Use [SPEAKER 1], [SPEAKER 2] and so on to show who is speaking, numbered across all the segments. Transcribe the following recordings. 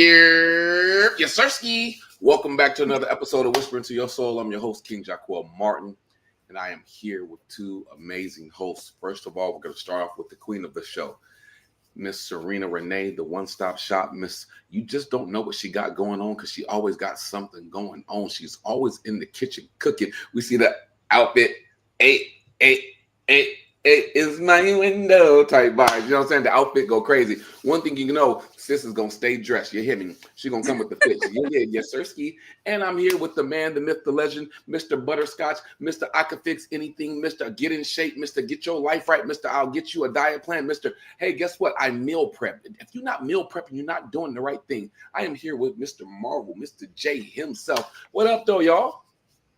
[SPEAKER 1] Yes, sirski. Welcome back to another episode of Whispering to Your Soul. I'm your host, King Jaquel Martin, and I am here with two amazing hosts. First of all, we're going to start off with the queen of the show, Miss Serena Renee, the one-stop shop. Miss, you just don't know what she got going on because she always got something going on. She's always in the kitchen cooking. We see the outfit, eight is my window type vibe. You know what I'm saying? The outfit go crazy. One thing you know, sis is gonna stay dressed. You hear me? She gonna come with the fits. Yes, sirski. And I'm here with the man, the myth, the legend, Mr. Butterscotch, Mr. I Can Fix Anything, Mr. Get in Shape, Mr. Get Your Life Right, Mr. I'll Get You a Diet Plan, Mr. Hey, guess what? I meal prep. If you're not meal prepping, you're not doing the right thing. I am here with Mr. Marvel, Mr. J himself. What up, though, y'all?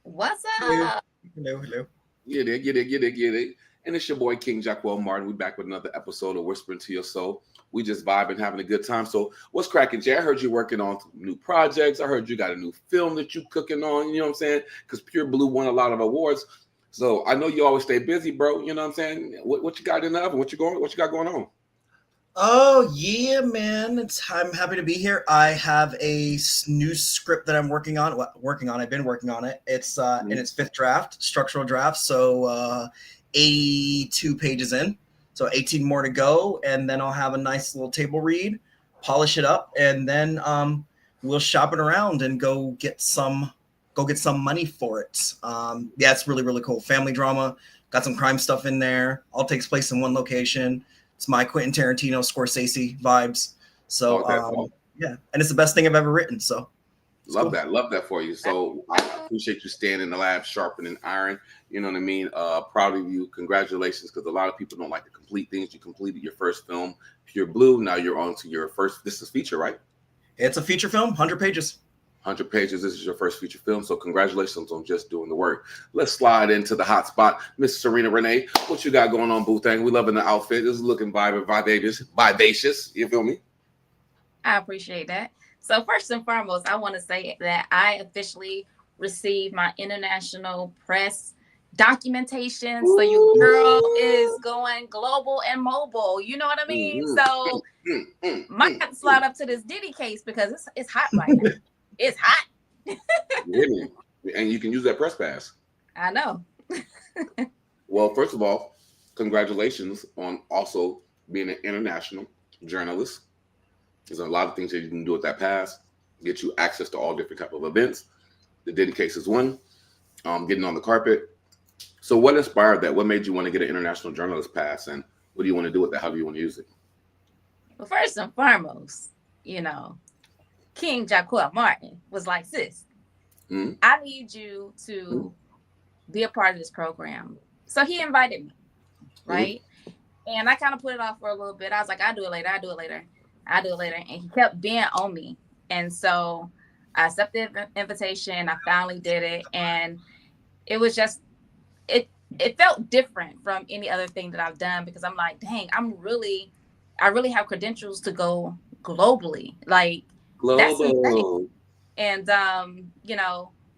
[SPEAKER 2] What's up?
[SPEAKER 3] Hello.
[SPEAKER 1] Get it. And it's your boy, King Jaquel Martin. We back with another episode of Whispering to Your Soul. We just vibing, having a good time. So what's cracking, Jay? I heard you working on new projects. I heard you got a new film that you cooking on. You know what I'm saying? Because Pure Blue won a lot of awards. So I know you always stay busy, bro. You know what I'm saying? What you got in the oven? What you got going on?
[SPEAKER 3] Oh yeah, man! I'm happy to be here. I have a new script that I'm working on. I've been working on it. It's in its fifth draft, structural draft. So 82 pages in. So 18 more to go, and then I'll have a nice little table read, polish it up, and then we'll shop it around and go get some money for it. Yeah, it's really cool. Family drama. Got some crime stuff in there. All takes place in one location. It's my Quentin Tarantino, Scorsese vibes. So yeah, and it's the best thing I've ever written. So
[SPEAKER 1] love that for you. So I appreciate you staying in the lab, sharpening iron. You know what I mean? Proud of you. Congratulations, because a lot of people don't like to complete things. You completed your first film, Pure Blue. Now you're on to your first. This is feature, right?
[SPEAKER 3] It's a feature film, 100 pages.
[SPEAKER 1] 100 pages. This is your first feature film. So congratulations on just doing the work. Let's slide into the hot spot. Miss Serena Renee, what you got going on, boo thing? We loving the outfit. This is looking vivacious. You feel me?
[SPEAKER 2] I appreciate that. So first and foremost, I want to say that I officially received my international press documentation. So your girl is going global and mobile. You know what I mean? So might have to slide up to this Diddy case because it's hot right now. It's hot.
[SPEAKER 1] Really? And you can use that press pass.
[SPEAKER 2] I know.
[SPEAKER 1] Well, first of all, congratulations on also being an international journalist. There's a lot of things that you can do with that pass, get you access to all different type of events. The Diddy case is one. Getting on the carpet. So what inspired that? What made you want to get an international journalist pass, and what do you want to do with that? How do you want to use it?
[SPEAKER 2] Well, first and foremost, King Jaquel Martin was like, sis, I need you to be a part of this program. So he invited me, right? And I kind of put it off for a little bit. I was like, I'll do it later. And he kept being on me. And so I accepted the invitation. I finally did it. And it was just, it felt different from any other thing that I've done, because I'm like, dang, I really have credentials to go globally. Like, that's insane. And,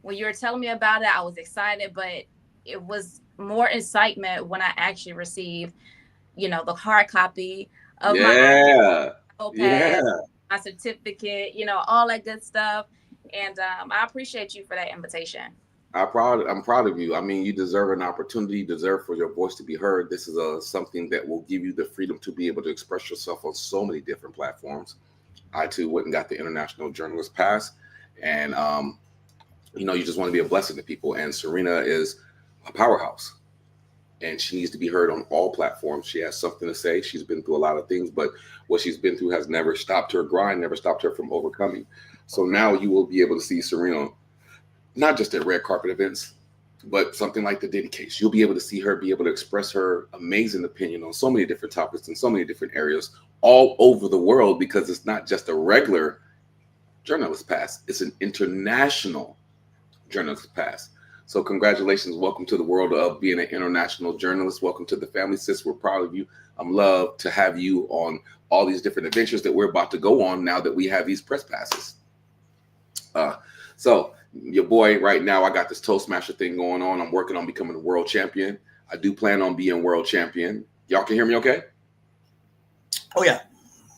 [SPEAKER 2] when you were telling me about it, I was excited, but it was more excitement when I actually received, the hard copy of my certificate, all that good stuff. And I appreciate you for that invitation.
[SPEAKER 1] I'm proud of you. I mean, you deserve an opportunity. You deserve for your voice to be heard. This is something that will give you the freedom to be able to express yourself on so many different platforms. I too went and got the International Journalist Pass, and you just want to be a blessing to people. And Serena is a powerhouse, and she needs to be heard on all platforms. She has something to say. She's been through a lot of things, but what she's been through has never stopped her grind, never stopped her from overcoming. So now you will be able to see Serena not just at red carpet events, but something like the Diddy case. You'll be able to see her be able to express her amazing opinion on so many different topics in so many different areas all over the world, because it's not just a regular journalist pass. It's an international journalist pass. So congratulations. Welcome to the world of being an international journalist. Welcome to the family, sis. We're proud of you. I'm love to have you on all these different adventures that we're about to go on now that we have these press passes. So your boy right now, I got this Toastmaster thing going on. I'm working on becoming a world champion. I do plan on being world champion. Y'all can hear me okay?
[SPEAKER 3] Oh, yeah.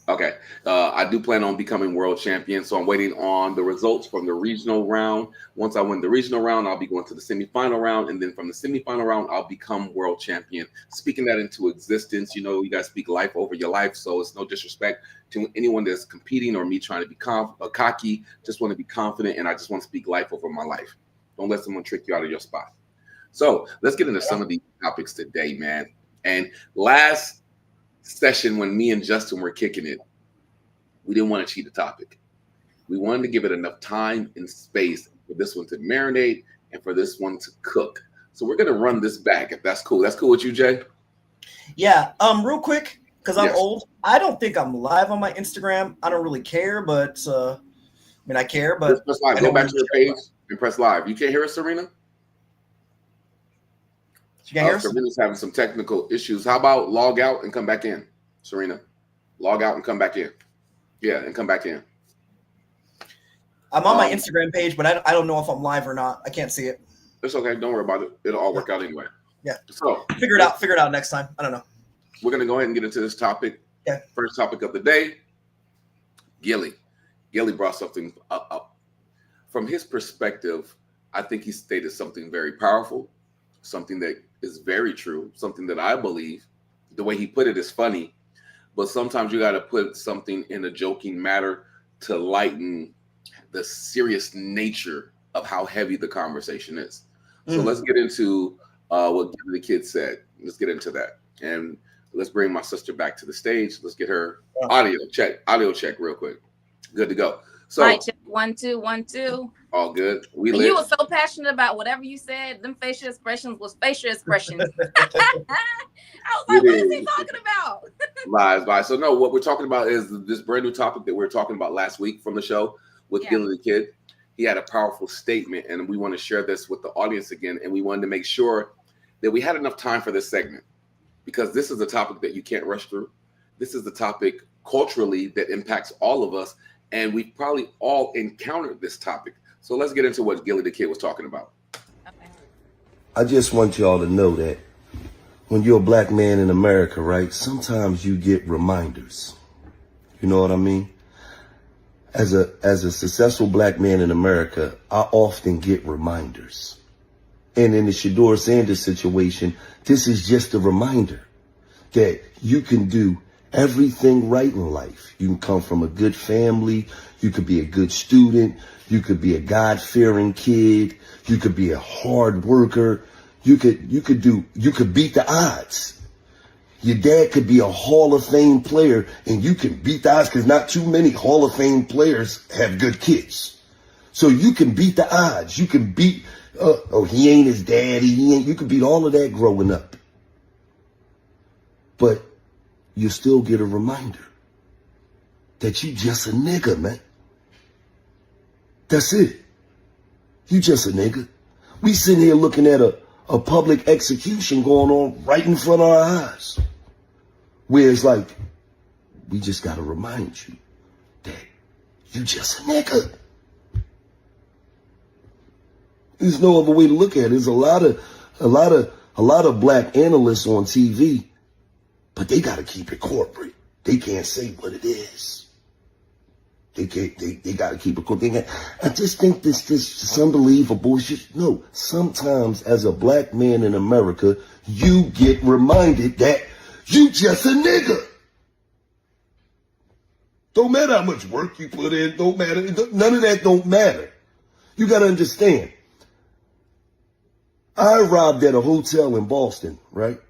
[SPEAKER 1] Okay. I do plan on becoming world champion, so I'm waiting on the results from the regional round. Once I win the regional round, I'll be going to the semifinal round, and then from the semifinal round, I'll become world champion. Speaking that into existence, you guys speak life over your life, so it's no disrespect to anyone that's competing or me trying to be cocky. Just want to be confident, and I just want to speak life over my life. Don't let someone trick you out of your spot. So let's get into some of these topics today, man. And last session when me and Justin were kicking it, we didn't want to cheat the topic. We wanted to give it enough time and space for this one to marinate and for this one to cook. So we're going to run this back if that's cool. That's cool with you, Jay?
[SPEAKER 3] Yeah. Real quick, because I'm old. I don't think I'm live on my Instagram. I don't really care, but I care, but
[SPEAKER 1] press live. Go back to your page and press live. You can't hear us, Serena? Serena's having some technical issues. How about log out and come back in, Serena? Log out and come back in. Yeah, and come back in.
[SPEAKER 3] I'm on my Instagram page, but I don't know if I'm live or not. I can't see it.
[SPEAKER 1] It's okay. Don't worry about it. It'll all work out anyway.
[SPEAKER 3] Yeah.
[SPEAKER 1] So
[SPEAKER 3] figure it out next time. I don't know.
[SPEAKER 1] We're going to go ahead and get into this topic.
[SPEAKER 3] Yeah.
[SPEAKER 1] First topic of the day, Gilly. Gilly brought something up. From his perspective, I think he stated something very powerful, something that is very true, something that I believe. The way he put it is funny, but sometimes you got to put something in a joking matter to lighten the serious nature of how heavy the conversation is. So let's get into what the kid said. Let's get into that. And let's bring my sister back to the stage. Let's get her audio check real quick. Good to go. So
[SPEAKER 2] Mic check 1 2 1 2.
[SPEAKER 1] All good.
[SPEAKER 2] You were so passionate about whatever you said. Them facial expressions was facial expressions. I was like, what is he talking about?
[SPEAKER 1] Lies. So no, what we're talking about is this brand new topic that we were talking about last week from the show with Gilly the Kid. He had a powerful statement, and we want to share this with the audience again. And we wanted to make sure that we had enough time for this segment because this is a topic that you can't rush through. This is the topic culturally that impacts all of us. And we've probably all encountered this topic. So let's get into what Gilly the Kid was talking about.
[SPEAKER 4] Okay. I just want y'all to know that when you're a black man in America, right, sometimes you get reminders. You know what I mean? As a successful black man in America, I often get reminders. And in the Shador Sanders situation, this is just a reminder that you can do everything right in life. You can come from a good family. You could be a good student. You could be a God-fearing kid. You could be a hard worker. You could beat the odds. Your dad could be a Hall of Fame player and you can beat the odds because not too many Hall of Fame players have good kids. So you can beat the odds. You can beat, he ain't his daddy. You could beat all of that growing up. But you still get a reminder that you just a nigga, man. That's it. You just a nigga. We sitting here looking at a public execution going on right in front of our eyes. Where it's like, we just got to remind you that you just a nigga. There's no other way to look at it. There's a lot of black analysts on TV, but they got to keep it corporate. They can't say what it is. They got to keep it corporate. I just think this is unbelievable. No, sometimes as a black man in America, you get reminded that you just a nigga. Don't matter how much work you put in. Don't matter. None of that don't matter. You got to understand. I arrived at a hotel in Boston, right?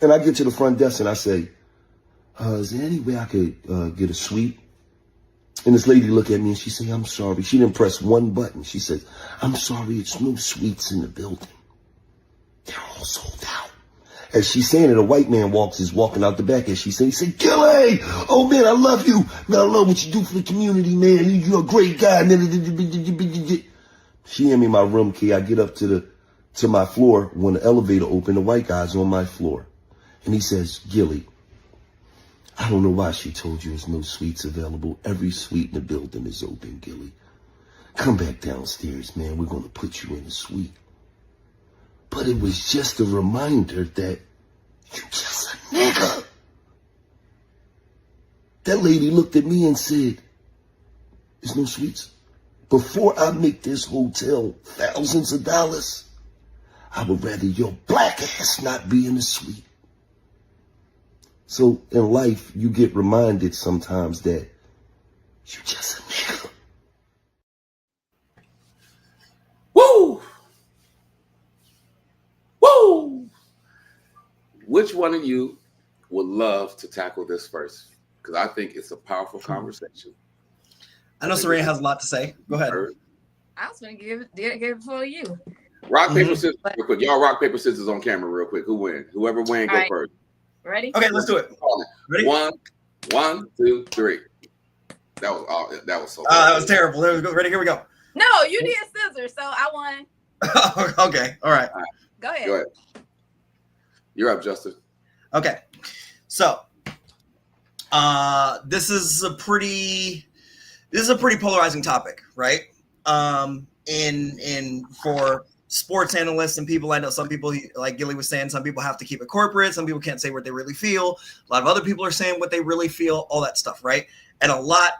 [SPEAKER 4] And I get to the front desk and I say, is there any way I could get a suite? And this lady looked at me and she said, I'm sorry. She didn't press one button. She said, I'm sorry, it's no suites in the building. They're all sold out. As she's saying it, a white man is walking out the back and she said, Gilly, oh man, I love you. Man, I love what you do for the community, man. You're a great guy. She handed me my room key. I get up to my floor. When the elevator opened, the white guy's on my floor. And he says, Gilly, I don't know why she told you there's no suites available. Every suite in the building is open, Gilly. Come back downstairs, man. We're going to put you in a suite. But it was just a reminder that you just a nigga. That lady looked at me and said, "There's no suites. Before I make this hotel thousands of dollars, I would rather your black ass not be in the suite." So in life, you get reminded sometimes that you just a nigga.
[SPEAKER 1] Woo! Woo! Which one of you would love to tackle this first? Because I think it's a powerful conversation.
[SPEAKER 3] I know Serena has a lot to say. Go ahead.
[SPEAKER 2] I was going to give it for you.
[SPEAKER 1] Rock, paper, scissors, real quick. Y'all rock, paper, scissors on camera real quick. Who wins? Whoever wins, go first.
[SPEAKER 2] Ready?
[SPEAKER 3] Okay, let's do it.
[SPEAKER 1] Ready? One, 2, 3. That was so.
[SPEAKER 3] That was terrible. There we go. Ready? Here we go.
[SPEAKER 2] No, you did scissors, so I won.
[SPEAKER 3] Okay. All right.
[SPEAKER 2] Go ahead.
[SPEAKER 1] You're up, Justin.
[SPEAKER 3] Okay. So, this is a pretty polarizing topic, right? For sports analysts and people, I know some people, like Gilly was saying, some people have to keep it corporate. Some people can't say what they really feel. A lot of other people are saying what they really feel, all that stuff, right? And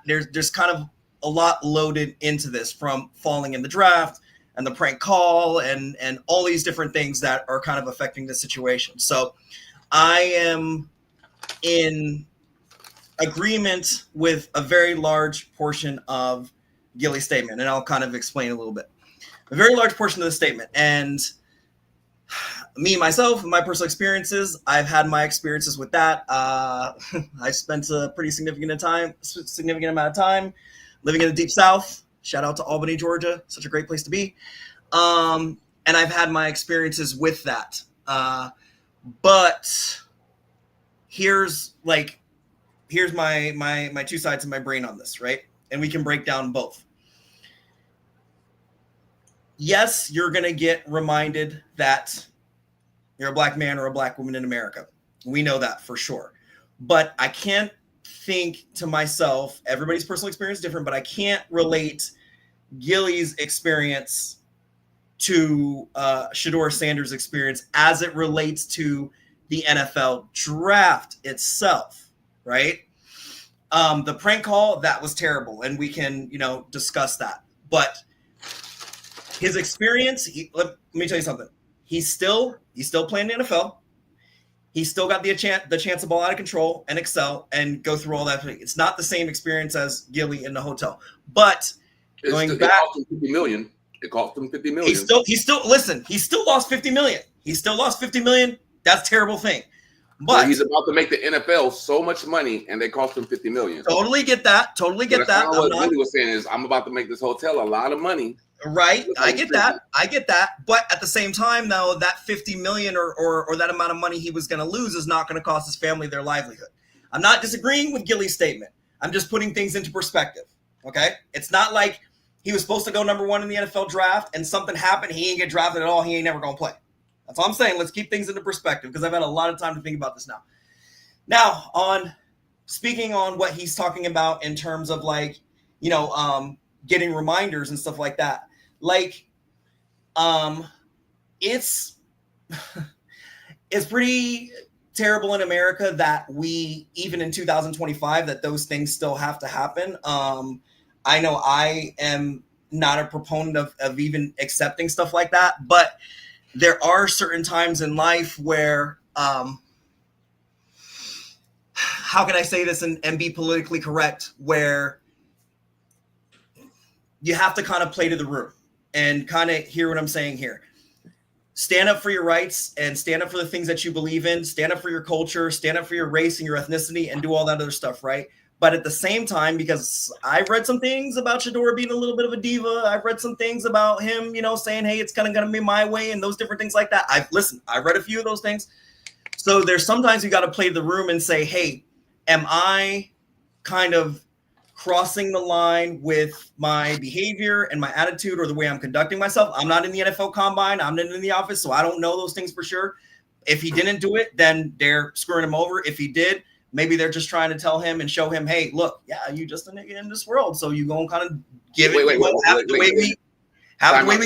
[SPEAKER 3] there's kind of a lot loaded into this, from falling in the draft and the prank call and all these different things that are kind of affecting the situation. So I am in agreement with a very large portion of Gilly's statement, and I'll kind of explain a little bit. A very large portion of the statement, and me, myself, my personal experiences, I've had my experiences with that. I spent a pretty significant amount of time living in the Deep South. Shout out to Albany, Georgia. Such a great place to be. And I've had my experiences with that. But here's my two sides of my brain on this, right? And we can break down both. Yes, you're going to get reminded that you're a black man or a black woman in America. We know that for sure. But I can't think to myself, everybody's personal experience is different, but I can't relate Gilly's experience to Shedeur Sanders' experience as it relates to the NFL draft itself, right? The prank call, that was terrible, and we can, discuss that. But his experience, let me tell you something. He's still playing the NFL. He's still got the chance to ball out of control and excel and go through all that. It's not the same experience as Gilly in the hotel. But it cost him $50 million. It cost him $50 million. He still lost $50 million. He still lost $50 million. That's a terrible thing. But
[SPEAKER 1] he's about to make the NFL so much money, and they cost him $50 million.
[SPEAKER 3] Totally get that. Totally get that.
[SPEAKER 1] What Gilly was saying is, I'm about to make this hotel a lot of money.
[SPEAKER 3] Right. I get that. But at the same time, though, that $50 million or that amount of money he was going to lose is not going to cost his family their livelihood. I'm not disagreeing with Gilly's statement. I'm just putting things into perspective. Okay. It's not like he was supposed to go number 1 in the NFL draft and something happened. He ain't get drafted at all. He ain't never going to play. That's all I'm saying. Let's keep things into perspective, because I've had a lot of time to think about this now. Now, speaking on what he's talking about in terms of getting reminders and stuff like that. It's pretty terrible in America that we, even in 2025, that those things still have to happen. I know I am not a proponent of even accepting stuff like that, but there are certain times in life where, how can I say this and be politically correct, where you have to kind of play to the room and kind of hear what I'm saying here. Stand up for your rights and stand up for the things that you believe in. Stand up for your culture, stand up for your race and your ethnicity, and do all that other stuff, right? But at the same time, because I've read some things about Shedeur being a little bit of a diva. I've read some things about him, saying, hey, it's kind of going to be my way, and those different things like that. I've read a few of those things. So there's sometimes you got to play the room and say, hey, am I kind of crossing the line with my behavior and my attitude or the way I'm conducting myself? I'm not in the NFL combine. I'm not in the office, so I don't know those things for sure. If he didn't do it, then they're screwing him over. If he did, maybe they're just trying to tell him and show him, hey, look, yeah, you just a nigga in this world, so you gonna kind of give it the way we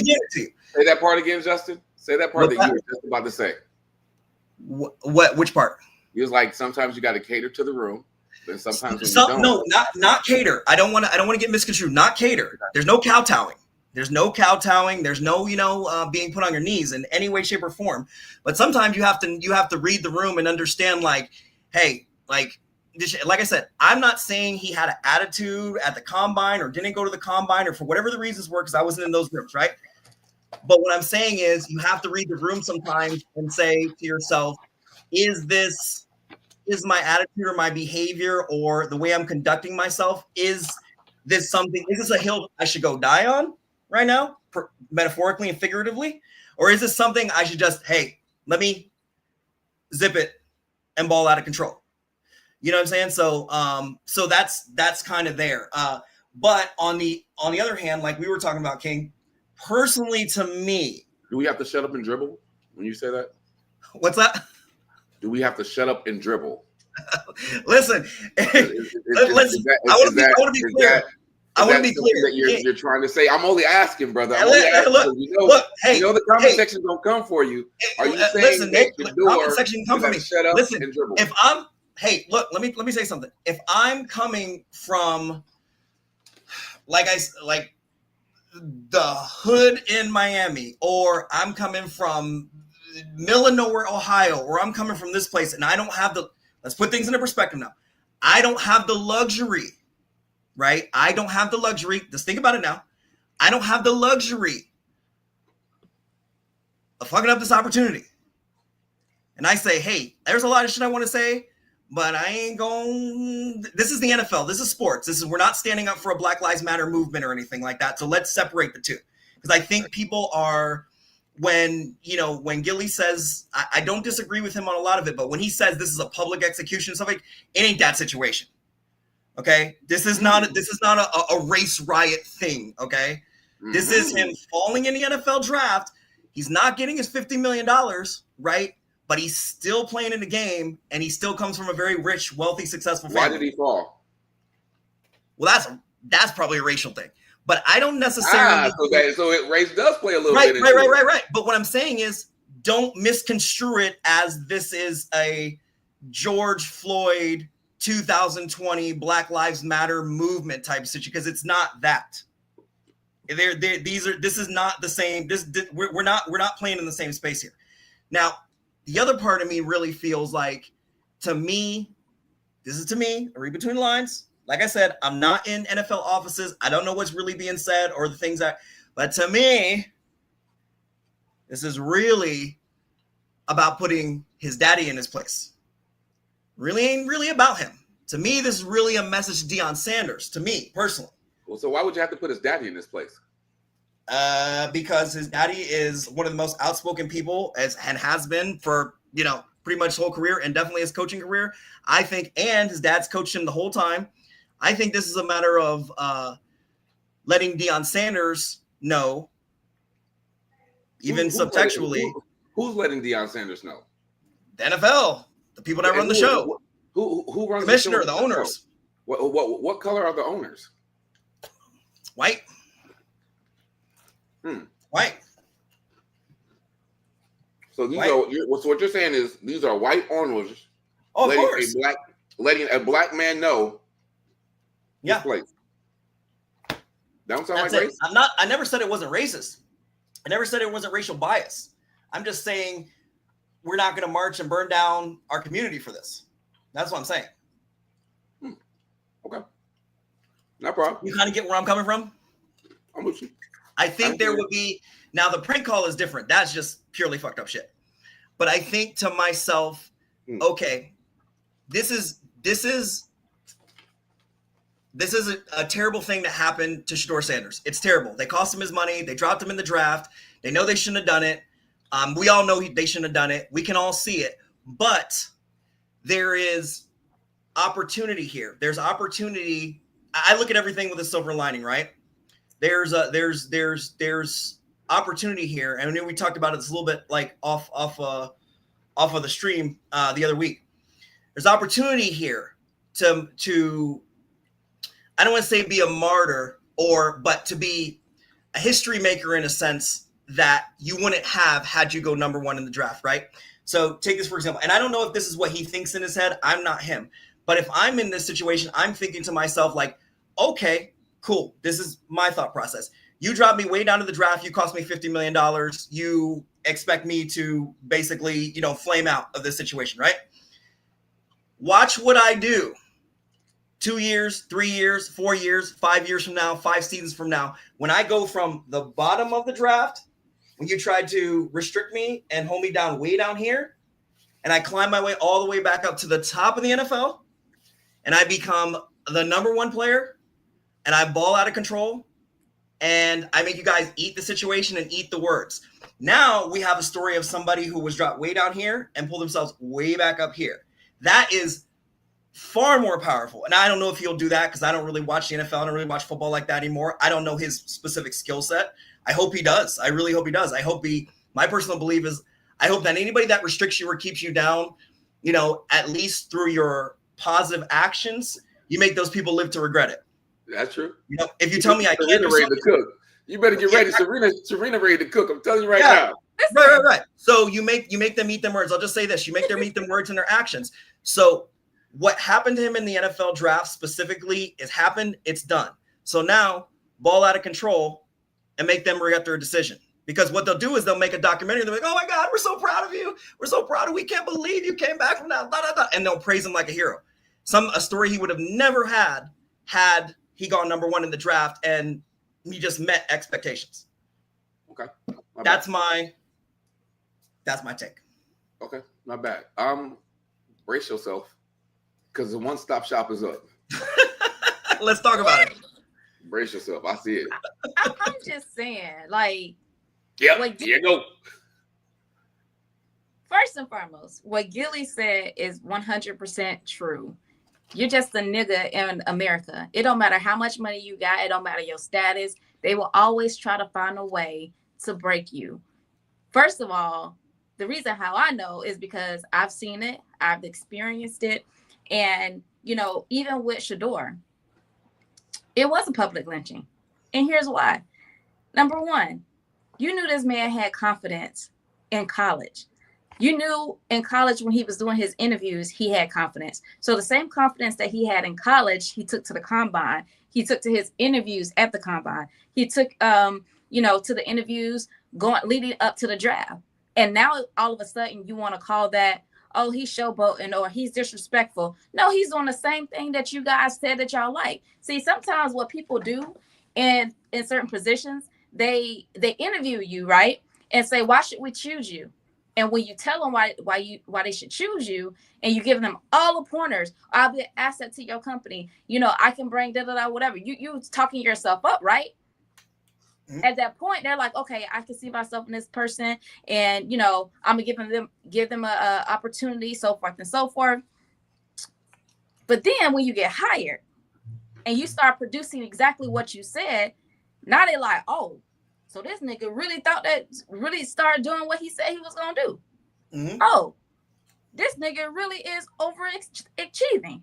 [SPEAKER 3] give it to you.
[SPEAKER 1] Say that part again, Justin. Say that part that you were just about to say.
[SPEAKER 3] Which part?
[SPEAKER 1] He was like, sometimes you got to cater to the room. And sometimes when you don't.
[SPEAKER 3] No, not cater. I don't want to get misconstrued. Not cater. There's no kowtowing. There's no kowtowing. There's no, being put on your knees in any way, shape, or form. But sometimes you have to read the room and understand, like, hey, like I said, I'm not saying he had an attitude at the combine or didn't go to the combine or for whatever the reasons were, because I wasn't in those rooms, right? But what I'm saying is you have to read the room sometimes and say to yourself, is my attitude or my behavior or the way I'm conducting myself, is this a hill I should go die on right now, metaphorically and figuratively? Or is this something I should just, hey, let me zip it and ball out of control? You know what I'm saying? So that's kind of there. But on the other hand, like we were talking about, King, personally to me.
[SPEAKER 1] Do we have to shut up and dribble when you say that?
[SPEAKER 3] What's that?
[SPEAKER 1] Do we have to shut up and dribble?
[SPEAKER 3] Listen, I want to be clear. I want to be clear.
[SPEAKER 1] That you're trying to say. I'm only asking, brother.
[SPEAKER 3] Look,
[SPEAKER 1] the comment section don't come for you. Are you saying
[SPEAKER 3] listen, Nick,
[SPEAKER 1] the
[SPEAKER 3] comment section come for me?
[SPEAKER 1] Shut up
[SPEAKER 3] listen,
[SPEAKER 1] and dribble.
[SPEAKER 3] If I'm, hey, look, let me say something. If I'm coming from, like the hood in Miami, or I'm coming from middle of nowhere, Ohio, or I'm coming from this place, and I don't have let's put things into perspective now. I don't have the luxury, right? I don't have the luxury. Just think about it now. I don't have the luxury of fucking up this opportunity. And I say, hey, there's a lot of shit I want to say, but I ain't going. This is the NFL. This is sports. We're not standing up for a Black Lives Matter movement or anything like that. So let's separate the two. Because I think people are, when Gilly says, I don't disagree with him on a lot of it, but when he says this is a public execution, stuff like, it ain't that situation. Okay. This is not a race riot thing. Okay. Mm-hmm. This is him falling in the NFL draft. He's not getting his $50 million, right? But he's still playing in the game, and he still comes from a very rich, wealthy, successful family.
[SPEAKER 1] Why did he fall?
[SPEAKER 3] Well, that's probably a racial thing. But I don't necessarily.
[SPEAKER 1] Race does play a little bit.
[SPEAKER 3] Right. But what I'm saying is, don't misconstrue it as this is a George Floyd 2020 Black Lives Matter movement type situation, because it's not that. This is not the same. We're not playing in the same space here. Now, the other part of me really feels like, to me, I read between the lines. Like I said, I'm not in NFL offices. I don't know what's really being said or the things but to me, this is really about putting his daddy in his place. Really ain't really about him. To me, this is really a message to Deion Sanders, to me personally.
[SPEAKER 1] Well, so why would you have to put his daddy in this place?
[SPEAKER 3] Because his daddy is one of the most outspoken people and has been for, pretty much his whole career, and definitely his coaching career, I think, and his dad's coached him the whole time. I think this is a matter of letting Deion Sanders know, even subtextually.
[SPEAKER 1] Who's letting Deion Sanders know?
[SPEAKER 3] The NFL, the people that run the show.
[SPEAKER 1] Who runs
[SPEAKER 3] Commissioner,
[SPEAKER 1] the
[SPEAKER 3] owners.
[SPEAKER 1] What color are the owners?
[SPEAKER 3] White. White.
[SPEAKER 1] So what you're saying is these are white owners letting a black man know his place. That don't sound like race.
[SPEAKER 3] I never said it wasn't racist. I never said it wasn't racial bias. I'm just saying we're not going to march and burn down our community for this. That's what I'm saying.
[SPEAKER 1] Okay. No problem.
[SPEAKER 3] You kind of get where I'm coming from?
[SPEAKER 1] I'm with you.
[SPEAKER 3] I think there would be, now the prank call is different. That's just purely fucked up shit. But I think to myself, okay, this is a terrible thing that happened to Shedeur Sanders. It's terrible. They cost him his money. They dropped him in the draft. They know they shouldn't have done it. We all know they shouldn't have done it. We can all see it. But there is opportunity here. There's opportunity. I look at everything with a silver lining, right? There's opportunity here, and I know we talked about it a little bit, like off of the stream the other week. There's opportunity here to I don't want to say be a martyr, but to be a history maker in a sense that you wouldn't have had you go number one in the draft, right? So take this for example, and I don't know if this is what he thinks in his head. I'm not him, But if I'm in this situation, I'm thinking to myself like, okay, cool. This is my thought process. You drop me way down to the draft. You cost me $50 million. You expect me to basically, flame out of this situation, right? Watch what I do 2 years, 3 years, 4 years, 5 years from now, 5 seasons from now. When I go from the bottom of the draft, when you tried to restrict me and hold me down way down here, and I climb my way all the way back up to the top of the NFL, and I become the number 1 player, and I ball out of control, and I make you guys eat the situation and eat the words. Now we have a story of somebody who was dropped way down here and pulled themselves way back up here. That is far more powerful. And I don't know if he'll do that because I don't really watch the NFL. I don't really watch football like that anymore. I don't know his specific skill set. I hope he does. I really hope he does. My personal belief is I hope that anybody that restricts you or keeps you down, at least through your positive actions, you make those people live to regret it.
[SPEAKER 1] That's true.
[SPEAKER 3] If you tell me I can't do something,
[SPEAKER 1] to cook. You better get ready. Serena ready to cook. I'm telling you right now.
[SPEAKER 3] Right. So you make them eat them words. I'll just say this. You make them eat them words in their actions. So what happened to him in the NFL draft specifically is happened. It's done. So now ball out of control and make them regret their decision. Because what they'll do is they'll make a documentary. They're like, oh my God, we're so proud of you. We're so proud of you. We can't believe you came back from that. Blah, blah, blah. And they'll praise him like a hero. A story he would have never had he gone number 1 in the draft and he just met expectations.
[SPEAKER 1] Okay.
[SPEAKER 3] That's my take.
[SPEAKER 1] Okay. Not bad. Brace yourself because the one-stop shop is up.
[SPEAKER 3] Let's talk about it.
[SPEAKER 1] Brace yourself. I see it.
[SPEAKER 2] I'm just saying, like,
[SPEAKER 1] yeah, here you go.
[SPEAKER 2] First and foremost, what Gilly said is 100% true. You're just a nigga in America. It don't matter how much money you got. It don't matter your status. They will always try to find a way to break you. First of all, the reason how I know is because I've seen it. I've experienced it. And, even with Shador, it was a public lynching. And here's why. Number 1, you knew this man had confidence in college. You knew in college when he was doing his interviews, he had confidence. So the same confidence that he had in college, he took to the combine. He took to his interviews at the combine. He took, to the interviews leading up to the draft. And now all of a sudden you want to call that, oh, he's showboating or he's disrespectful. No, he's doing the same thing that you guys said that y'all like. See, sometimes what people do in certain positions, they interview you, right? And say, why should we choose you? And when you tell them why they should choose you, and you give them all the pointers, I'll be an asset to your company. I can bring whatever. You talking yourself up, right? Mm-hmm. At that point, they're like, okay, I can see myself in this person, and I'm gonna give them a opportunity, so forth and so forth. But then when you get hired and you start producing exactly what you said, now they're like, oh. So this nigga really started doing what he said he was going to do. Mm-hmm. Oh, this nigga really is overachieving.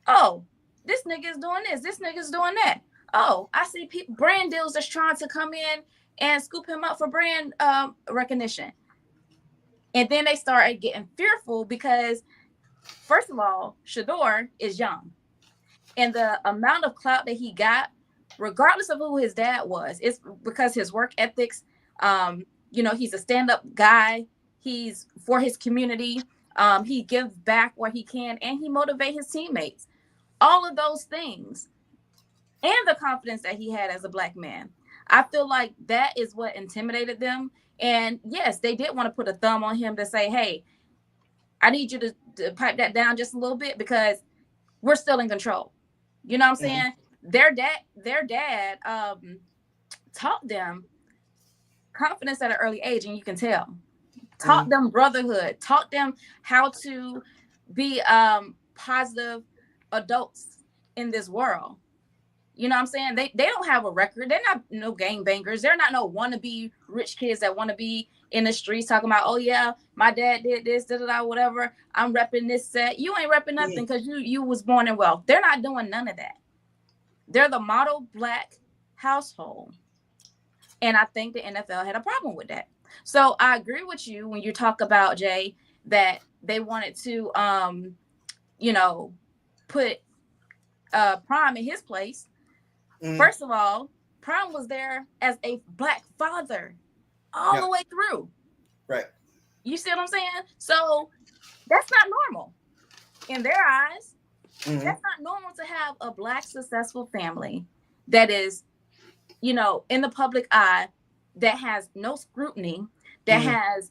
[SPEAKER 2] Oh, this nigga is doing this. This nigga is doing that. Oh, I see brand deals that's trying to come in and scoop him up for brand recognition. And then they started getting fearful because, first of all, Shador is young. And the amount of clout that he got, regardless of who his dad was, it's because his work ethics, he's a stand-up guy. He's for his community. He gives back where he can, and he motivates his teammates. All of those things, and the confidence that he had as a Black man. I feel like that is what intimidated them. And yes, they did want to put a thumb on him to say, hey, I need you to pipe that down just a little bit because we're still in control. You know what I'm saying? Mm-hmm. Their dad taught them confidence at an early age, and you can tell. Taught them brotherhood, taught them how to be positive adults in this world. You know what I'm saying? They don't have a record. They're not no gangbangers. They're not no wannabe rich kids that want to be in the streets talking about, oh yeah, my dad did this, whatever. I'm repping this set. You ain't repping nothing because you was born in wealth. They're not doing none of that. They're the model Black household. And I think the NFL had a problem with that. So I agree with you when you talk about, Jay, that they wanted to, put Prime in his place. First of all, Prime was there as a black father all the way through.
[SPEAKER 3] Right.
[SPEAKER 2] You see what I'm saying? So that's not normal in their eyes. That's not normal to have a black successful family that is, you know, in the public eye, that has no scrutiny, that has,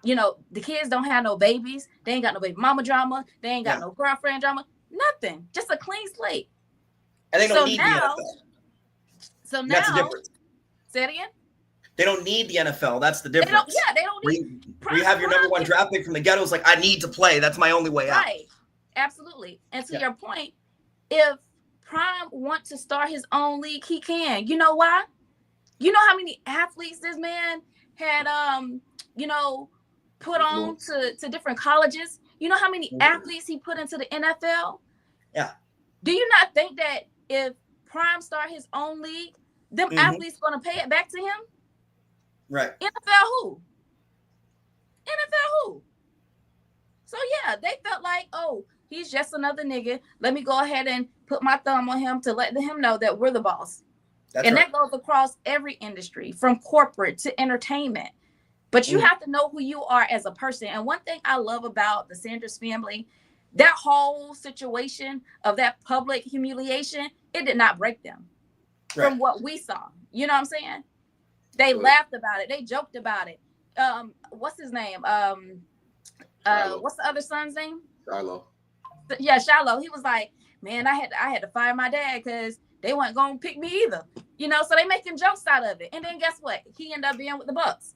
[SPEAKER 2] you know, the kids don't have no babies. They ain't got no baby mama drama. They ain't got no girlfriend drama. Nothing. Just a clean slate.
[SPEAKER 3] And they don't need the NFL.
[SPEAKER 2] So now,
[SPEAKER 3] that's the difference.
[SPEAKER 2] Say it again?
[SPEAKER 3] They don't need the NFL. That's the difference.
[SPEAKER 2] They don't need.
[SPEAKER 3] We have your number one draft pick from the ghetto. It's like, I need to play. That's my only way out.
[SPEAKER 2] Right. Absolutely. And to your point, if Prime wants to start his own league, he can. You know why? You know how many athletes this man had, you know, put on to different colleges? You know how many athletes he put into the NFL?
[SPEAKER 3] Yeah.
[SPEAKER 2] Do you not think that if Prime start his own league, them athletes going to pay it back to him?
[SPEAKER 3] Right.
[SPEAKER 2] NFL who? NFL who? So yeah, they felt like, oh, he's just another nigga. Let me go ahead and put my thumb on him to let him know that we're the boss. That goes across every industry, from corporate to entertainment. But you have to know who you are as a person. And one thing I love about the Sanders family, that whole situation of that public humiliation, it did not break them from what we saw. You know what I'm saying? They laughed about it. They joked about it. What's his name? What's the other son's name?
[SPEAKER 1] Shiloh.
[SPEAKER 2] Yeah, Shiloh. He was like, man, I had to fire my dad because they weren't gonna pick me either. You know, so they making jokes out of it. And then guess what? He ended up being with the Bucks.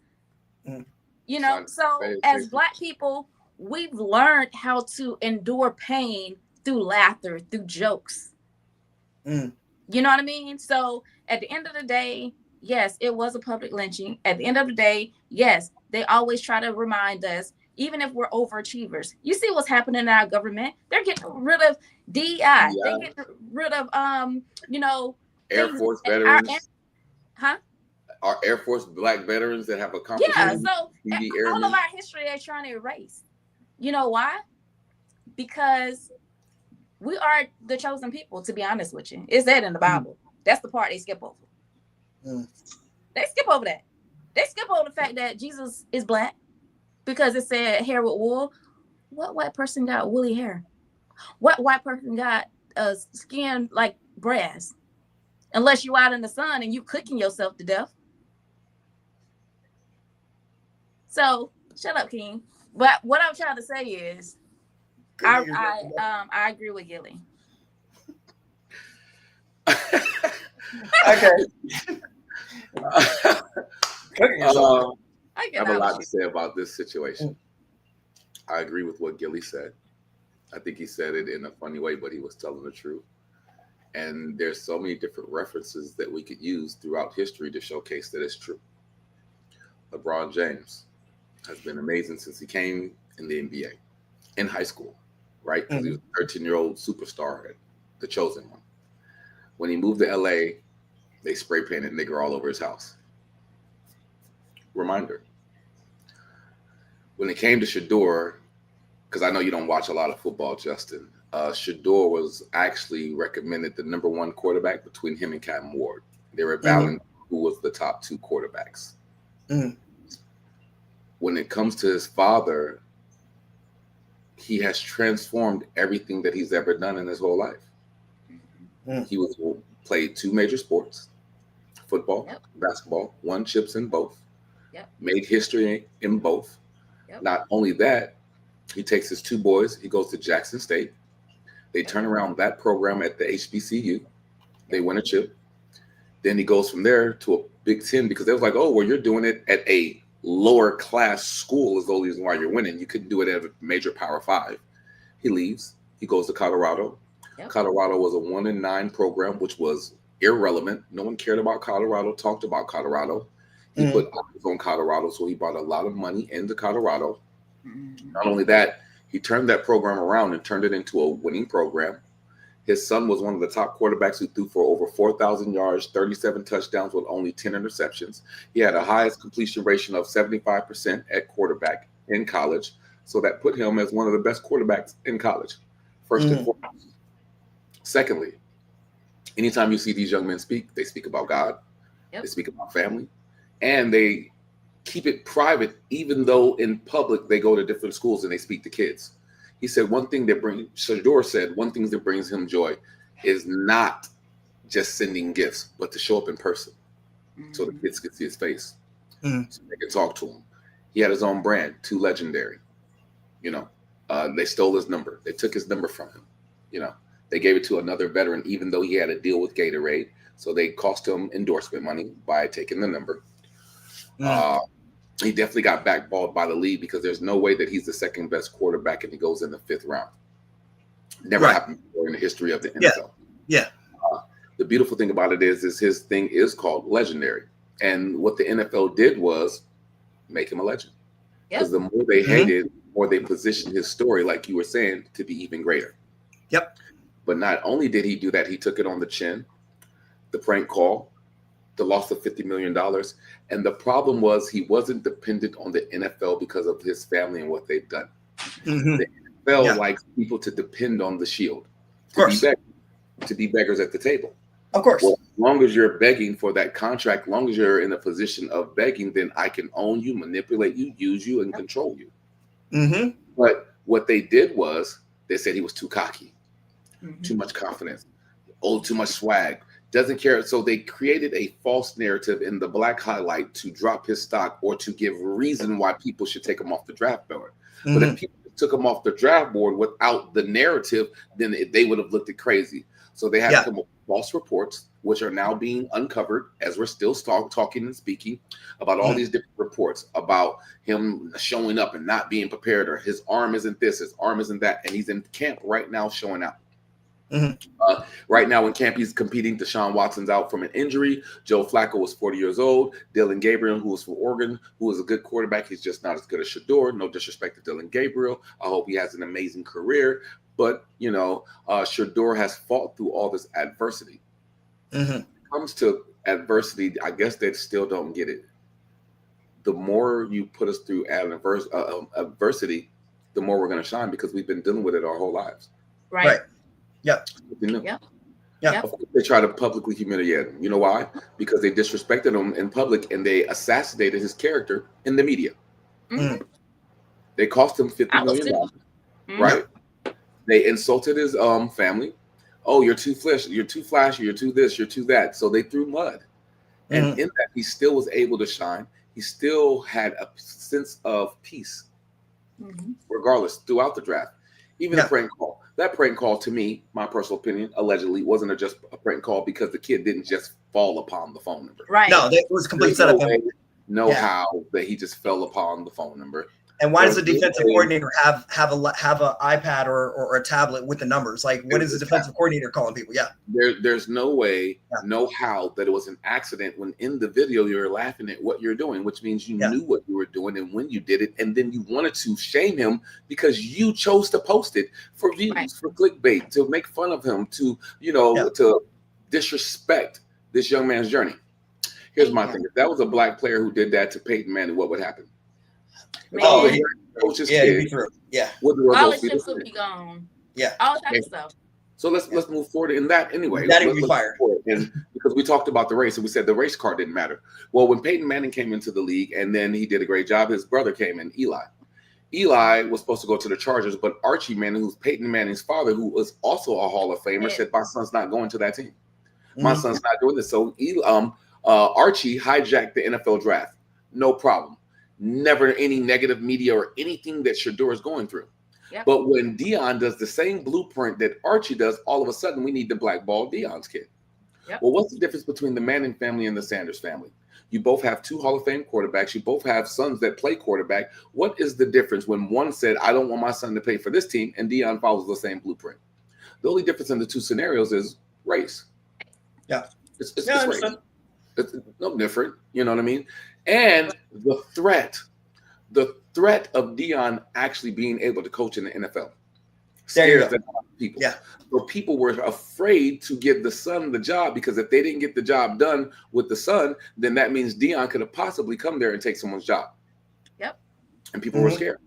[SPEAKER 2] You know, so as Black people, we've learned how to endure pain through laughter, through jokes. You know what I mean? So at the end of the day, yes, it was a public lynching. At the end of the day, yes, they always try to remind us, even if we're overachievers. You see what's happening in our government. They're getting rid of DEI. They get rid of, you know,
[SPEAKER 1] Air Force veterans.
[SPEAKER 2] Huh?
[SPEAKER 1] Our Air Force Black veterans that have accomplished.
[SPEAKER 2] Yeah, so all of our history they're trying to erase. You know why? Because we are the chosen people, to be honest with you. It's that in the Bible. That's the part they skip over. They skip over that. They skip over the fact that Jesus is Black because it said hair with wool. What white person got woolly hair? What white person got skin like brass? Unless you out in the sun and you cooking yourself to death. So shut up, King. But what I'm trying to say is, I agree with Gilly.
[SPEAKER 3] Okay.
[SPEAKER 1] I have a lot to say about this situation. I agree with what Gilly said. I think he said it in a funny way, but he was telling the truth. And there's so many different references that we could use throughout history to showcase that it's true. LeBron James has been amazing since he came in the NBA, in high school, right? Because he was a 13-year-old superstar, the chosen one. When he moved to LA, they spray painted nigger all over his house. Reminder. When it came to Shador, because I know you don't watch a lot of football, Justin, Shador was actually recommended the number one quarterback between him and Captain Ward. They were battling who was the top two quarterbacks. When it comes to his father, he has transformed everything that he's ever done in his whole life. He played two major sports, football, basketball, won chips in both, made history in both. Not only that, he takes his two boys, he goes to Jackson State. They turn around that program at the HBCU. They win a chip. Then he goes from there to a Big Ten because they was like, oh, well, you're doing it at a lower class school is the only reason why you're winning. You couldn't do it at a major Power 5. He leaves. He goes to Colorado. Colorado was a 1-9 program, which was irrelevant. No one cared about Colorado, talked about Colorado. He put eyes on Colorado, so he brought a lot of money into Colorado. Not only that, he turned that program around and turned it into a winning program. His son was one of the top quarterbacks who threw for over 4,000 yards, 37 touchdowns with only 10 interceptions. He had a highest completion ratio of 75% at quarterback in college. So that put him as one of the best quarterbacks in college, first and foremost. Secondly, anytime you see these young men speak, they speak about God,
[SPEAKER 2] Yep.
[SPEAKER 1] they speak about family, and they keep it private, even though in public they go to different schools and they speak to kids. He said Shador said one thing that brings him joy is not just sending gifts, but to show up in person so the kids can see his face, so they can talk to him. He had his own brand, Too Legendary. You know, they stole his number. They took his number from him. You know, they gave it to another veteran, even though he had a deal with Gatorade. So they cost him endorsement money by taking the number. He definitely got backballed by the league because there's no way that he's the second best quarterback and he goes in the 5th round. Never happened before in the history of the NFL.
[SPEAKER 3] Yeah.
[SPEAKER 1] The beautiful thing about it is his thing is called Legendary. And what the NFL did was make him a legend. Because the more they hated, the more they positioned his story, like you were saying, to be even greater.
[SPEAKER 3] Yep.
[SPEAKER 1] But not only did he do that, he took it on the chin, the prank call, the loss of $50 million. And the problem was he wasn't dependent on the NFL because of his family and what they've done. The NFL likes people to depend on the shield, to be beggars at the table.
[SPEAKER 3] Of course.
[SPEAKER 1] Well, as long as you're begging for that contract, as long as you're in a position of begging, then I can own you, manipulate you, use you, and control you. But what they did was they said he was too cocky, too much confidence, too much swag, doesn't care. So they created a false narrative in the black highlight to drop his stock or to give reason why people should take him off the draft board. But if people took him off the draft board without the narrative, then they would have looked crazy. So they had to come up with false reports, which are now being uncovered as we're still talking and speaking about all these different reports about him showing up and not being prepared, or his arm isn't this, his arm isn't that, and he's in camp right now showing out. Right now in camp, he's competing. Deshaun Watson's out from an injury. Joe Flacco was 40 years old. Dylan Gabriel, who was from Oregon, who was a good quarterback. He's just not as good as Shador. No disrespect to Dylan Gabriel. I hope he has an amazing career. But, you know, Shador has fought through all this adversity. When it comes to adversity, I guess they still don't get it. The more you put us through adversity, the more we're going to shine, because we've been dealing with it our whole lives.
[SPEAKER 2] Right.
[SPEAKER 3] Yep.
[SPEAKER 1] You know?
[SPEAKER 3] Yeah.
[SPEAKER 1] Of course, they try to publicly humiliate him. You know why? Because they disrespected him in public and they assassinated his character in the media. They cost him $50 million. Right? They insulted his family. Oh, you're too flashy, you're too this, you're too that. So they threw mud. And in that, he still was able to shine. He still had a sense of peace, regardless, throughout the draft. Even the prank call. That prank call, to me, my personal opinion, allegedly wasn't just a prank call because the kid didn't just fall upon the phone number.
[SPEAKER 2] Right.
[SPEAKER 3] No, it was a complete setup.
[SPEAKER 1] How that he just fell upon the phone number.
[SPEAKER 3] And why does the defensive coordinator have an iPad or a tablet with the numbers? Like, what is the defensive coordinator calling people?
[SPEAKER 1] There's no way, no how that it was an accident when in the video you're laughing at what you're doing, which means you knew what you were doing and when you did it, and then you wanted to shame him because you chose to post it for views, for clickbait, to make fun of him, to to disrespect this young man's journey. Here's my thing: if that was a black player who did that to Peyton Manning, what would happen?
[SPEAKER 2] All
[SPEAKER 3] the
[SPEAKER 2] chips will be gone. All types of stuff.
[SPEAKER 1] So let's move forward in that anyway.
[SPEAKER 3] That would be fired.
[SPEAKER 1] And because we talked about the race and we said the race card didn't matter. Well, when Peyton Manning came into the league and then he did a great job, his brother came in, Eli. Eli was supposed to go to the Chargers, but Archie Manning, who's Peyton Manning's father, who was also a Hall of Famer, said, my son's not going to that team. My son's not doing this. So Archie hijacked the NFL draft. No problem. Never any negative media or anything that Shador is going through. But when Dion does the same blueprint that Archie does, all of a sudden we need to blackball Dion's kid. Well, what's the difference between the Manning family and the Sanders family? You both have two Hall of Fame quarterbacks. You both have sons that play quarterback. What is the difference when one said, I don't want my son to play for this team, and Dion follows the same blueprint? The only difference in the two scenarios is race. It's race. It's no different. You know what I mean? And the threat of Dion actually being able to coach in the NFL scares people. So people were afraid to give the son the job, because if they didn't get the job done with the son, then that means Dion could have possibly come there and take someone's job. And people were scared.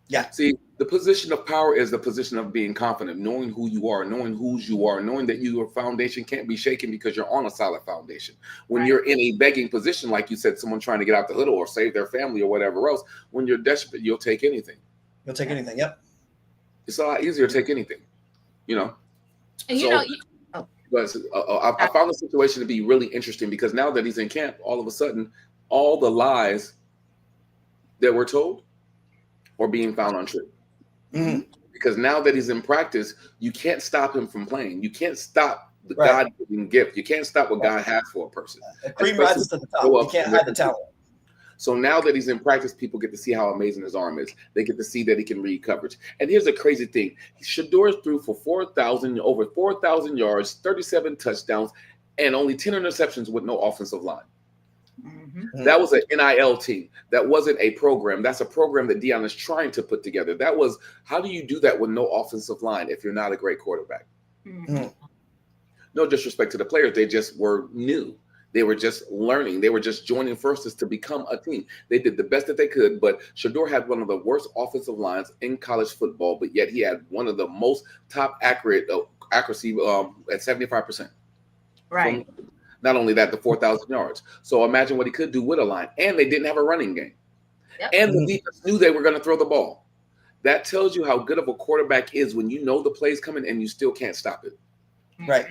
[SPEAKER 3] Yeah.
[SPEAKER 1] See, the position of power is the position of being confident, knowing who you are, knowing whose you are, knowing that your foundation can't be shaken because you're on a solid foundation. When
[SPEAKER 2] Right.
[SPEAKER 1] you're in a begging position, like you said, someone trying to get out the hood or save their family or whatever else, when you're desperate, you'll take anything.
[SPEAKER 3] You'll take anything. Yep.
[SPEAKER 1] It's a lot easier to take anything, you know.
[SPEAKER 2] And
[SPEAKER 1] So,
[SPEAKER 2] you know,
[SPEAKER 1] but I found the situation to be really interesting because now that he's in camp, all of a sudden, all the lies that were told are being found untrue.
[SPEAKER 3] Mm-hmm.
[SPEAKER 1] Because now that he's in practice, you can't stop him from playing. You can't stop the
[SPEAKER 3] Right.
[SPEAKER 1] God-given gift. You can't stop what God has for a person.
[SPEAKER 3] The cream rises to the top. You can't hide the talent.
[SPEAKER 1] So now that he's in practice, people get to see how amazing his arm is. They get to see that he can read coverage. And here's the crazy thing. Shador threw for over 4,000 yards, 37 touchdowns, and only 10 interceptions with no offensive line.
[SPEAKER 2] mm-hmm.
[SPEAKER 1] That was an NIL team. That wasn't a program. That's a program that Deion is trying to put together. That was, how do you do that with no offensive line if you're not a great quarterback?
[SPEAKER 2] Mm-hmm.
[SPEAKER 1] No disrespect to the players. They just were new. They were just learning. They were just joining forces to become a team. They did the best that they could, but Shador had one of the worst offensive lines in college football, but yet he had one of the most top accuracy at 75%.
[SPEAKER 2] Right.
[SPEAKER 1] Not only that, the 4,000 yards. So imagine what he could do with a line. And they didn't have a running game.
[SPEAKER 2] Yep.
[SPEAKER 1] And the defense knew they were going to throw the ball. That tells you how good of a quarterback is when you know the play's coming and you still can't stop it.
[SPEAKER 3] Right.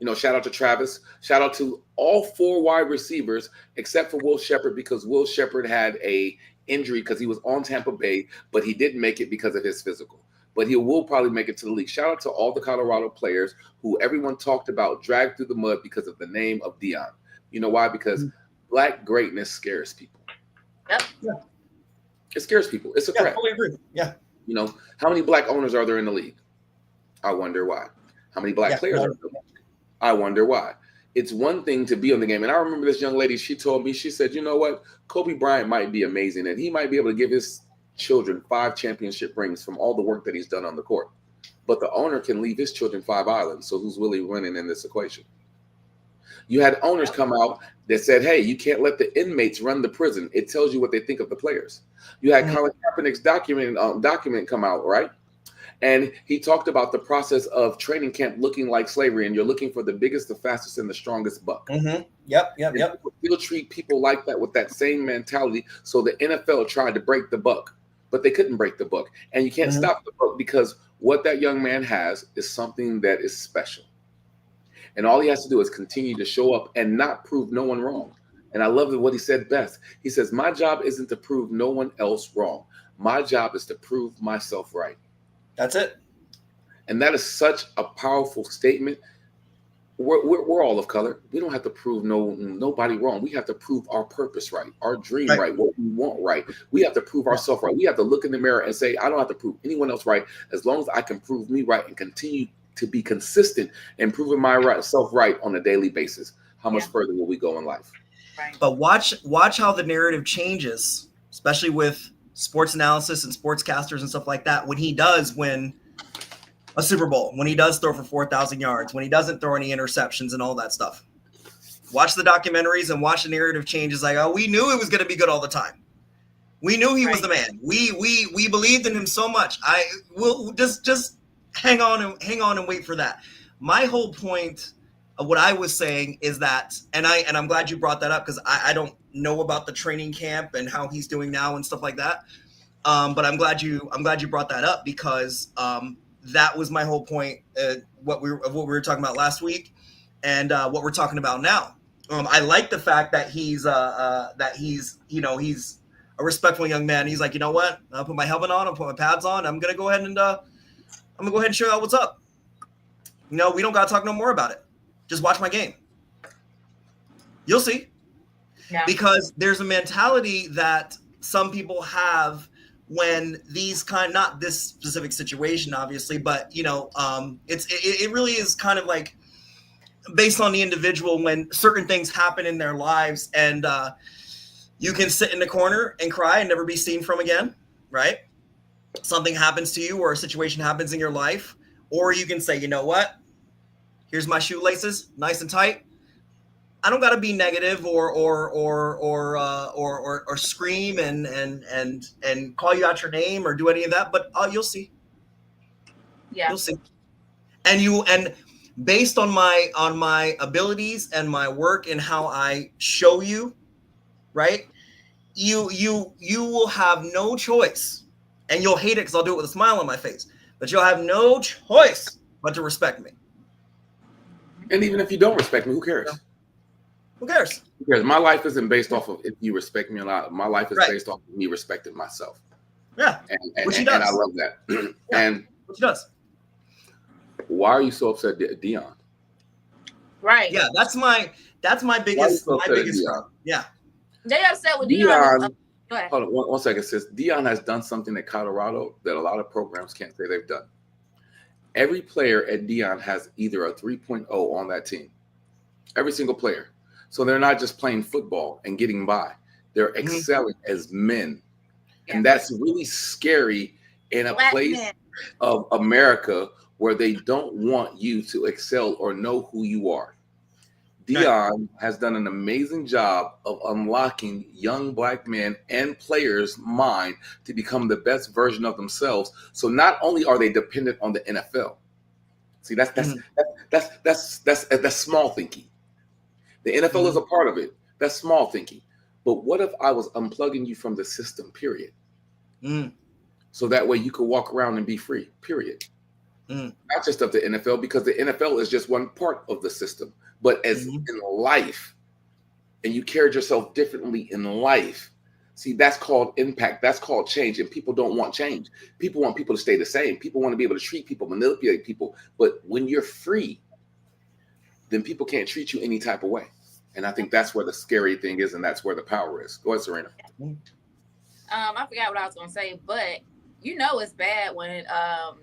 [SPEAKER 1] You know, shout out to Travis. Shout out to all 4 wide receivers except for Will Shepherd, because Will Shepherd had a injury because he was on Tampa Bay, but he didn't make it because of his physical. But he will probably make it to the league. Shout out to all the Colorado players who everyone talked about dragged through the mud because of the name of Deion. You know why? Because black greatness scares people.
[SPEAKER 2] Yep.
[SPEAKER 3] Yeah.
[SPEAKER 1] It scares people. It's a
[SPEAKER 3] Yeah,
[SPEAKER 1] threat.
[SPEAKER 3] totally agree. Yeah.
[SPEAKER 1] You know, how many black owners are there in the league? I wonder why. How many black players are there? I wonder why. It's one thing to be on the game. And I remember this young lady, she told me, she said, you know what? Kobe Bryant might be amazing, and he might be able to give his children 5 championship rings from all the work that he's done on the court. But the owner can leave his children 5 islands. So who's really winning in this equation? You had owners come out that said, hey, you can't let the inmates run the prison. It tells you what they think of the players. You had Colin Kaepernick's document come out, right? And he talked about the process of training camp looking like slavery, and you're looking for the biggest, the fastest, and the strongest buck.
[SPEAKER 3] Mm-hmm. Yep.
[SPEAKER 1] People treat people like that with that same mentality. So the NFL tried to break the buck, but they couldn't break the buck. And you can't stop the buck, because what that young man has is something that is special. And all he has to do is continue to show up and not prove no one wrong. And I love what he said best. He says, my job isn't to prove no one else wrong. My job is to prove myself right.
[SPEAKER 3] That's it.
[SPEAKER 1] And that is such a powerful statement. We're all of color. We don't have to prove nobody wrong. We have to prove our purpose right, our dream right, what we want right. We have to prove ourselves right. We have to look in the mirror and say, I don't have to prove anyone else right, as long as I can prove me right and continue to be consistent and proving myself right on a daily basis. How much further will we go in life?
[SPEAKER 2] Right.
[SPEAKER 3] But watch how the narrative changes, especially with sports analysis and sportscasters and stuff like that, when he does win a Super Bowl, when he does throw for 4,000 yards, when he doesn't throw any interceptions and all that stuff. Watch the documentaries and watch the narrative changes. Like, oh, we knew it was going to be good all the time. We knew he was the man. We believed in him so much. I will just hang on and wait for that. My whole point of what I was saying is that, and I'm glad you brought that up, because I don't know about the training camp and how he's doing now and stuff like that. But I'm glad you brought that up, because that was my whole point. What we were talking about last week, and what we're talking about now. I like the fact that he's a respectful young man. He's like, you know what? I'll put my helmet on. I'll put my pads on. I'm gonna go ahead and show out what's up. You know, we don't gotta talk no more about it. Just watch my game. You'll see.
[SPEAKER 2] Yeah. Because
[SPEAKER 3] there's a mentality that some people have when these not this specific situation, obviously, but you know, it really is kind of like based on the individual when certain things happen in their lives, and you can sit in the corner and cry and never be seen from again, right? Something happens to you or a situation happens in your life, or you can say, you know what? Here's my shoelaces, nice and tight. I don't got to be negative or scream and call you out your name or do any of that. But you'll see.
[SPEAKER 2] Yeah.
[SPEAKER 3] You'll see. And based on my abilities and my work and how I show you, right? You will have no choice, and you'll hate it because I'll do it with a smile on my face. But you'll have no choice but to respect me.
[SPEAKER 1] And even if you don't respect me, who cares?
[SPEAKER 3] Who cares?
[SPEAKER 1] Who cares? My life isn't based off of if you respect me or not. My life is
[SPEAKER 3] Right.
[SPEAKER 1] based off of me respecting myself.
[SPEAKER 3] Yeah, which he does.
[SPEAKER 1] And I love that.
[SPEAKER 3] Yeah.
[SPEAKER 1] And
[SPEAKER 3] which he does.
[SPEAKER 1] Why are you so upset, Dion?
[SPEAKER 2] Right.
[SPEAKER 3] Yeah, that's my biggest
[SPEAKER 1] Dion?
[SPEAKER 3] Yeah.
[SPEAKER 2] They upset with Dion. Go ahead.
[SPEAKER 1] Hold on one second, sis. Dion has done something at Colorado that a lot of programs can't say they've done. Every player at Dion has either a 3.0 on that team. Every single player. So they're not just playing football and getting by. They're excelling as men. Yeah. And that's really scary in a place of America where they don't want you to excel or know who you are. Dion has done an amazing job of unlocking young Black men and players' mind to become the best version of themselves. So not only are they dependent on the NFL. See, that's small thinking. The NFL is a part of it. That's small thinking. But what if I was unplugging you from the system, period? So that way you could walk around and be free, period. Not just of the NFL, because the NFL is just one part of the system. But as in life, and you carried yourself differently in life, see, that's called impact. That's called change. And people don't want change. People want people to stay the same. People want to be able to treat people, manipulate people. But when you're free, then people can't treat you any type of way. And I think that's where the scary thing is, and that's where the power is. Go ahead, Serena.
[SPEAKER 2] I forgot what I was going to say, but you know it's bad when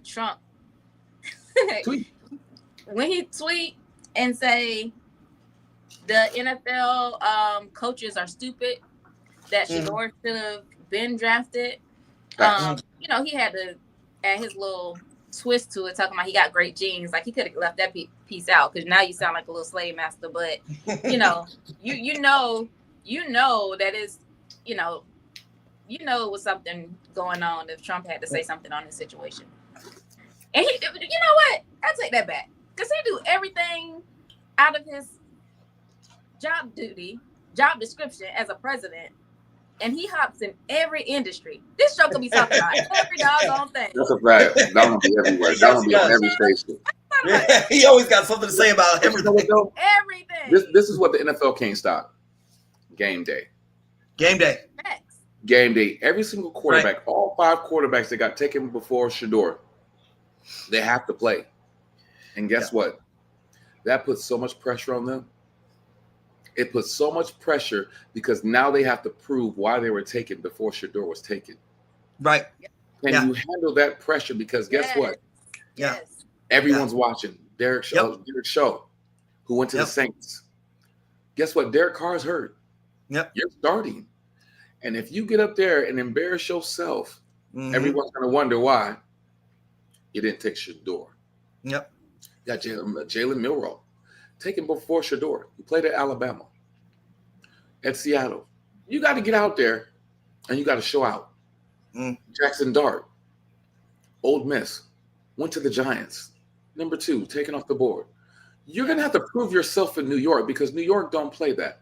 [SPEAKER 2] Trump when he tweet and say the NFL coaches are stupid, that Shador should have been drafted. You know, he had to add his little twist to it, talking about he got great genes. Like, he could have left that piece out, because now you sound like a little slave master. But you know, you know that is, you know it was something going on if Trump had to say something on this situation. And he, you know what? I take that back, because he do everything out of his job description as a president, and he hops in every industry. This show could be talking about every doggone thing.
[SPEAKER 1] That's a fact. That one be everywhere. That one be on every station.
[SPEAKER 3] Yeah, he always got something to say about everything.
[SPEAKER 2] Everything.
[SPEAKER 1] This is what the NFL can't stop. Game day.
[SPEAKER 3] Game day.
[SPEAKER 2] Facts.
[SPEAKER 1] Game day. Every single quarterback, all 5 quarterbacks that got taken before Shador, they have to play. And guess what? That puts so much pressure on them. It puts so much pressure because now they have to prove why they were taken before Shador was taken.
[SPEAKER 3] Right.
[SPEAKER 1] Can you handle that pressure? Because guess what?
[SPEAKER 3] Yeah.
[SPEAKER 1] Everyone's watching. Derek Shaw, who went to the Saints. Guess what? Derek Carr's hurt.
[SPEAKER 3] Yep.
[SPEAKER 1] You're starting. And if you get up there and embarrass yourself, everyone's going to wonder why you didn't take Shador.
[SPEAKER 3] Yep.
[SPEAKER 1] You got Jalen Milroe, taken before Shador. He played at Alabama, at Seattle. You got to get out there and you got to show out. Jackson Dart, Old Miss, went to the Giants. Number 2, taken off the board. You're going to have to prove yourself in New York, because New York don't play that.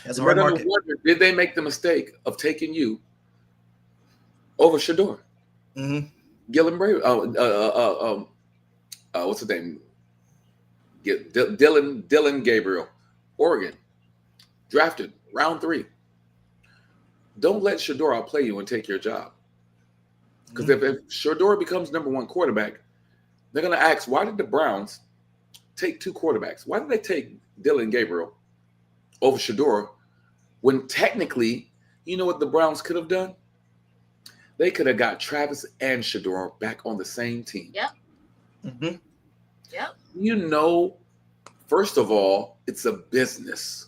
[SPEAKER 3] That's a hard market.
[SPEAKER 1] Did they make the mistake of taking you over Shador? Gillen Brave. What's his name? Dylan Gabriel, Oregon, drafted round 3. Don't let Shador outplay you and take your job. Because if Shador becomes number 1 quarterback, they're going to ask, why did the Browns take 2 quarterbacks? Why did they take Dylan Gabriel over Shador when technically, you know what the Browns could have done? They could have got Travis and Shador back on the same team.
[SPEAKER 2] Yep. Yep.
[SPEAKER 1] You know, first of all, it's a business.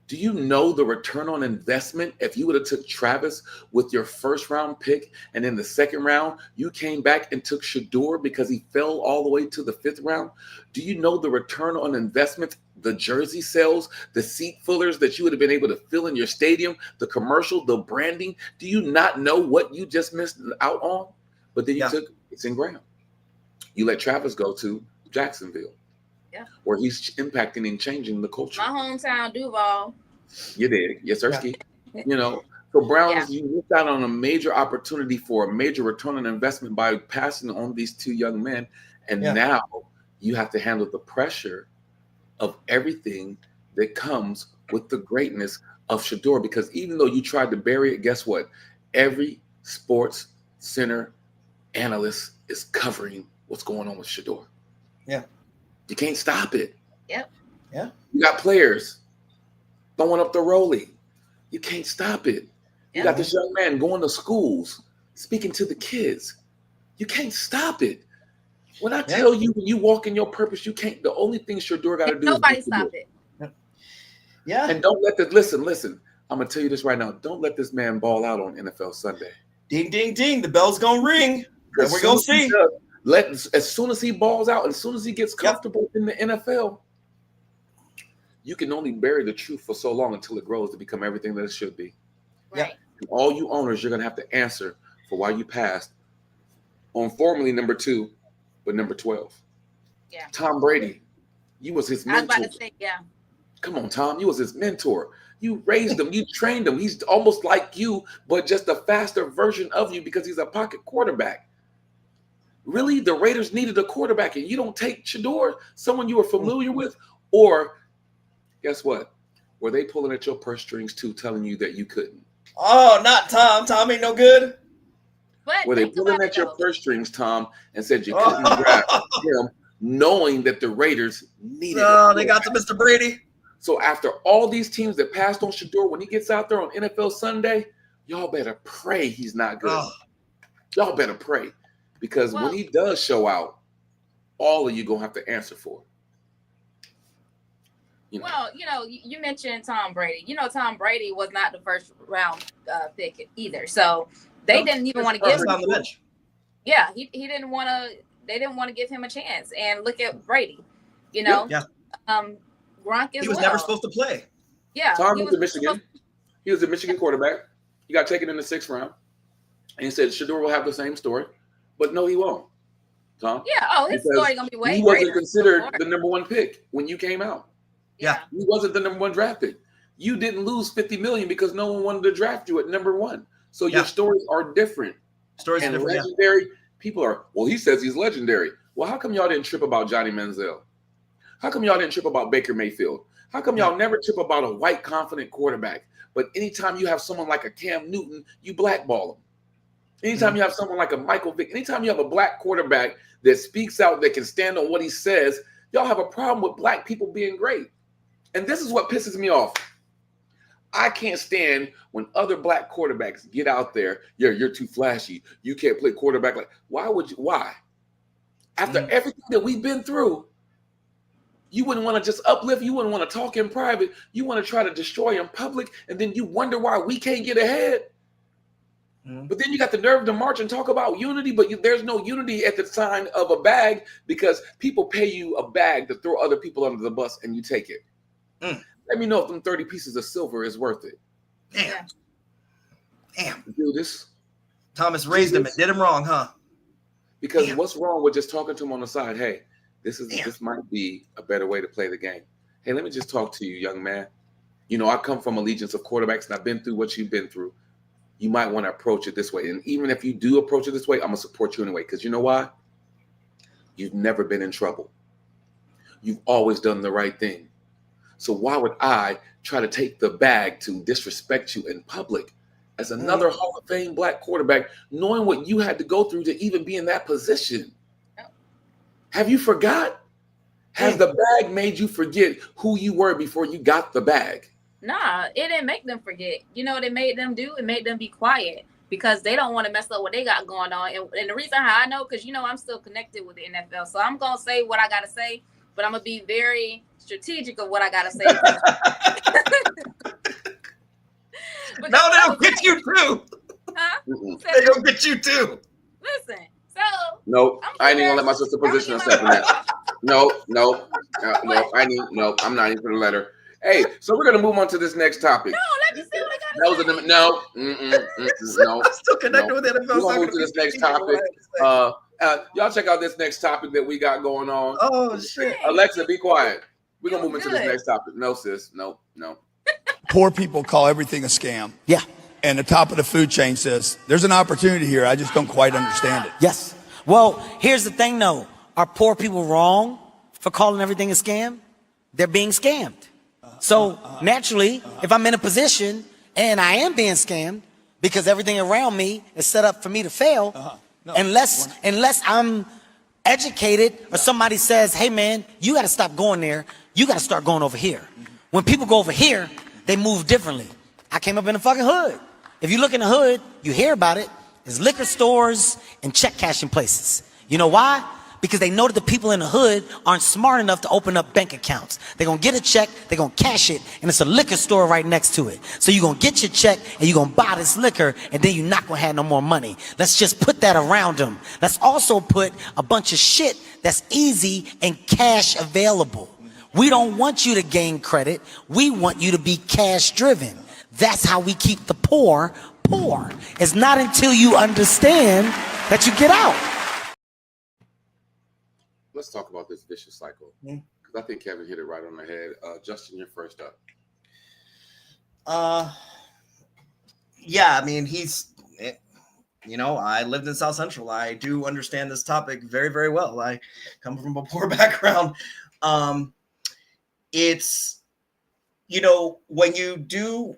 [SPEAKER 1] Do you know the return on investment if you would have took Travis with your first round pick and in the second round you came back and took Shador because he fell all the way to the 5th round? Do you know the return on investment, the jersey sales, the seat fillers that you would have been able to fill in your stadium, the commercial, the branding? Do you not know what you just missed out on? But then you took Mason Graham. You let Travis go to Jacksonville.
[SPEAKER 2] Yeah.
[SPEAKER 1] Where he's impacting and changing the culture.
[SPEAKER 2] My hometown, Duval.
[SPEAKER 1] You did. Yes, sir. Yeah. You know, so Browns, you missed out on a major opportunity for a major return on investment by passing on these 2 young men. And now you have to handle the pressure of everything that comes with the greatness of Shador. Because even though you tried to bury it, guess what? Every Sports Center analyst is covering what's going on with Shador.
[SPEAKER 3] Yeah.
[SPEAKER 1] You can't stop it.
[SPEAKER 2] Yep.
[SPEAKER 3] Yeah.
[SPEAKER 1] You got players throwing up the rolling. You can't stop it. You got this young man going to schools, speaking to the kids. You can't stop it. When I tell you, when you walk in your purpose, you can't. The only thing Shador got to do
[SPEAKER 2] nobody
[SPEAKER 1] is
[SPEAKER 2] stop it.
[SPEAKER 3] Yeah.
[SPEAKER 1] And don't let the listen. I'm gonna tell you this right now. Don't let this man ball out on NFL Sunday.
[SPEAKER 3] Ding, ding, ding. The bell's gonna ring. And we're gonna see.
[SPEAKER 1] As soon as he balls out, as soon as he gets comfortable in the NFL, you can only bury the truth for so long until it grows to become everything that it should be.
[SPEAKER 2] Right.
[SPEAKER 1] And all you owners, you're gonna have to answer for why you passed on formerly number 2, but number 12.
[SPEAKER 2] Yeah.
[SPEAKER 1] Tom Brady, you was his mentor.
[SPEAKER 2] I was about to say,
[SPEAKER 1] Come on, Tom, you was his mentor. You raised him, you trained him. He's almost like you, but just a faster version of you because he's a pocket quarterback. Really, the Raiders needed a quarterback, and you don't take Shador, someone you were familiar with, or guess what? Were they pulling at your purse strings too, telling you that you couldn't?
[SPEAKER 3] Oh, not Tom. Tom ain't no good.
[SPEAKER 2] But
[SPEAKER 1] were they pulling at your purse strings, Tom, and said you couldn't draft him, knowing that the Raiders needed?
[SPEAKER 3] Oh, they got to Mr. Brady.
[SPEAKER 1] So after all these teams that passed on Shador, when he gets out there on NFL Sunday, y'all better pray he's not good.
[SPEAKER 3] Oh.
[SPEAKER 1] Y'all better pray. Because when he does show out, all of you going to have to answer for it.
[SPEAKER 2] You know. Well, you mentioned Tom Brady. Tom Brady was not the first round pick either. So they didn't even want to give him.
[SPEAKER 3] On the bench.
[SPEAKER 2] Yeah, he didn't want to. They didn't want to give him a chance. And look at Brady.
[SPEAKER 3] Yeah.
[SPEAKER 2] Gronk
[SPEAKER 3] he was never supposed to play.
[SPEAKER 2] Yeah.
[SPEAKER 1] Tom was in Michigan. He was a Michigan quarterback. He got taken in the 6th round. And he said Shador will have the same story. But no, he won't, Tom.
[SPEAKER 2] Yeah. Oh, his story gonna be way.
[SPEAKER 1] He wasn't considered the number 1 pick when you came out.
[SPEAKER 3] Yeah.
[SPEAKER 1] He wasn't the number 1 draft pick. You didn't lose $50 million because no one wanted to draft you at number 1. So your stories are different.
[SPEAKER 3] Stories are different.
[SPEAKER 1] Legendary people are. Well, he says he's legendary. Well, how come y'all didn't trip about Johnny Manziel? How come y'all didn't trip about Baker Mayfield? How come y'all never trip about a white, confident quarterback? But anytime you have someone like a Cam Newton, you blackball him. Anytime you have someone like a Michael Vick, anytime you have a black quarterback that speaks out, that can stand on what he says, y'all have a problem with black people being great. And this is what pisses me off. I can't stand when other black quarterbacks get out there. You're too flashy. You can't play quarterback. Why? After everything that we've been through, you wouldn't want to just uplift. You wouldn't want to talk in private. You want to try to destroy in public. And then you wonder why we can't get ahead. But then you got the nerve to march and talk about unity, but there's no unity at the sign of a bag because people pay you a bag to throw other people under the bus and you take it. Let me know if them 30 pieces of silver is worth it.
[SPEAKER 3] Damn.
[SPEAKER 1] Do this.
[SPEAKER 3] Thomas raised him and did him wrong, huh?
[SPEAKER 1] Because what's wrong with just talking to him on the side? Hey, this might be a better way to play the game. Hey, let me just talk to you, young man. I come from allegiance of quarterbacks and I've been through what you've been through. You might want to approach it this way. And even if you do approach it this way, I'm going to support you anyway. Because you know why? You've never been in trouble. You've always done the right thing. So why would I try to take the bag to disrespect you in public as another Hall of Fame black quarterback, knowing what you had to go through to even be in that position? Have you forgot? Has the bag made you forget who you were before you got the bag?
[SPEAKER 2] Nah, it didn't make them forget. You know what it made them do? It made them be quiet because they don't want to mess up what they got going on. And the reason how I know, because, I'm still connected with the NFL. So I'm going to say what I got to say, but I'm going to be very strategic of what I got to say. But
[SPEAKER 3] No,
[SPEAKER 2] that's
[SPEAKER 3] they'll get you too.
[SPEAKER 2] Huh?
[SPEAKER 3] They gonna get you too.
[SPEAKER 2] Listen, so
[SPEAKER 1] No, I ain't even gonna let my sister position herself in that. No, I'm not even gonna let her. Hey, so we're gonna move on to this next topic.
[SPEAKER 2] No, let me see what I
[SPEAKER 1] That
[SPEAKER 2] gotta
[SPEAKER 1] was
[SPEAKER 2] say.
[SPEAKER 1] no.
[SPEAKER 3] I'm still connected with NFL.
[SPEAKER 1] We're gonna move to this next topic. Y'all check out this next topic that we got going on.
[SPEAKER 3] Oh shit!
[SPEAKER 1] Alexa, be quiet. We're gonna move into this next topic. No, sis, no.
[SPEAKER 5] Poor people call everything a scam.
[SPEAKER 6] Yeah.
[SPEAKER 5] And the top of the food chain says, there's an opportunity here. I just don't quite understand it.
[SPEAKER 6] Yes. Well, here's the thing though. Are poor people wrong for calling everything a scam? They're being scammed. So naturally, if I'm in a position and I am being scammed because everything around me is set up for me to fail, unless I'm educated or somebody says, hey man, you got to stop going there. You got to start going over here. When people go over here, they move differently. I came up in the fucking hood. If you look in the hood, you hear about it. There's liquor stores and check cashing places. You know why? Because they know that the people in the hood aren't smart enough to open up bank accounts. They're going to get a check, they're going to cash it, and it's a liquor store right next to it. So you're going to get your check and you're going to buy this liquor, and then you're not going to have no more money. Let's just put that around them. Let's also put a bunch of shit that's easy and cash available. We don't want you to gain credit. We want you to be cash driven. That's how we keep the poor poor. It's not until you understand that you get out.
[SPEAKER 1] Let's talk about this vicious cycle, because I think Kevin hit it right on the head. Justin, you're first up.
[SPEAKER 3] Yeah, I mean, I lived in South Central. I do understand this topic very, very well. I come from a poor background. It's, when you do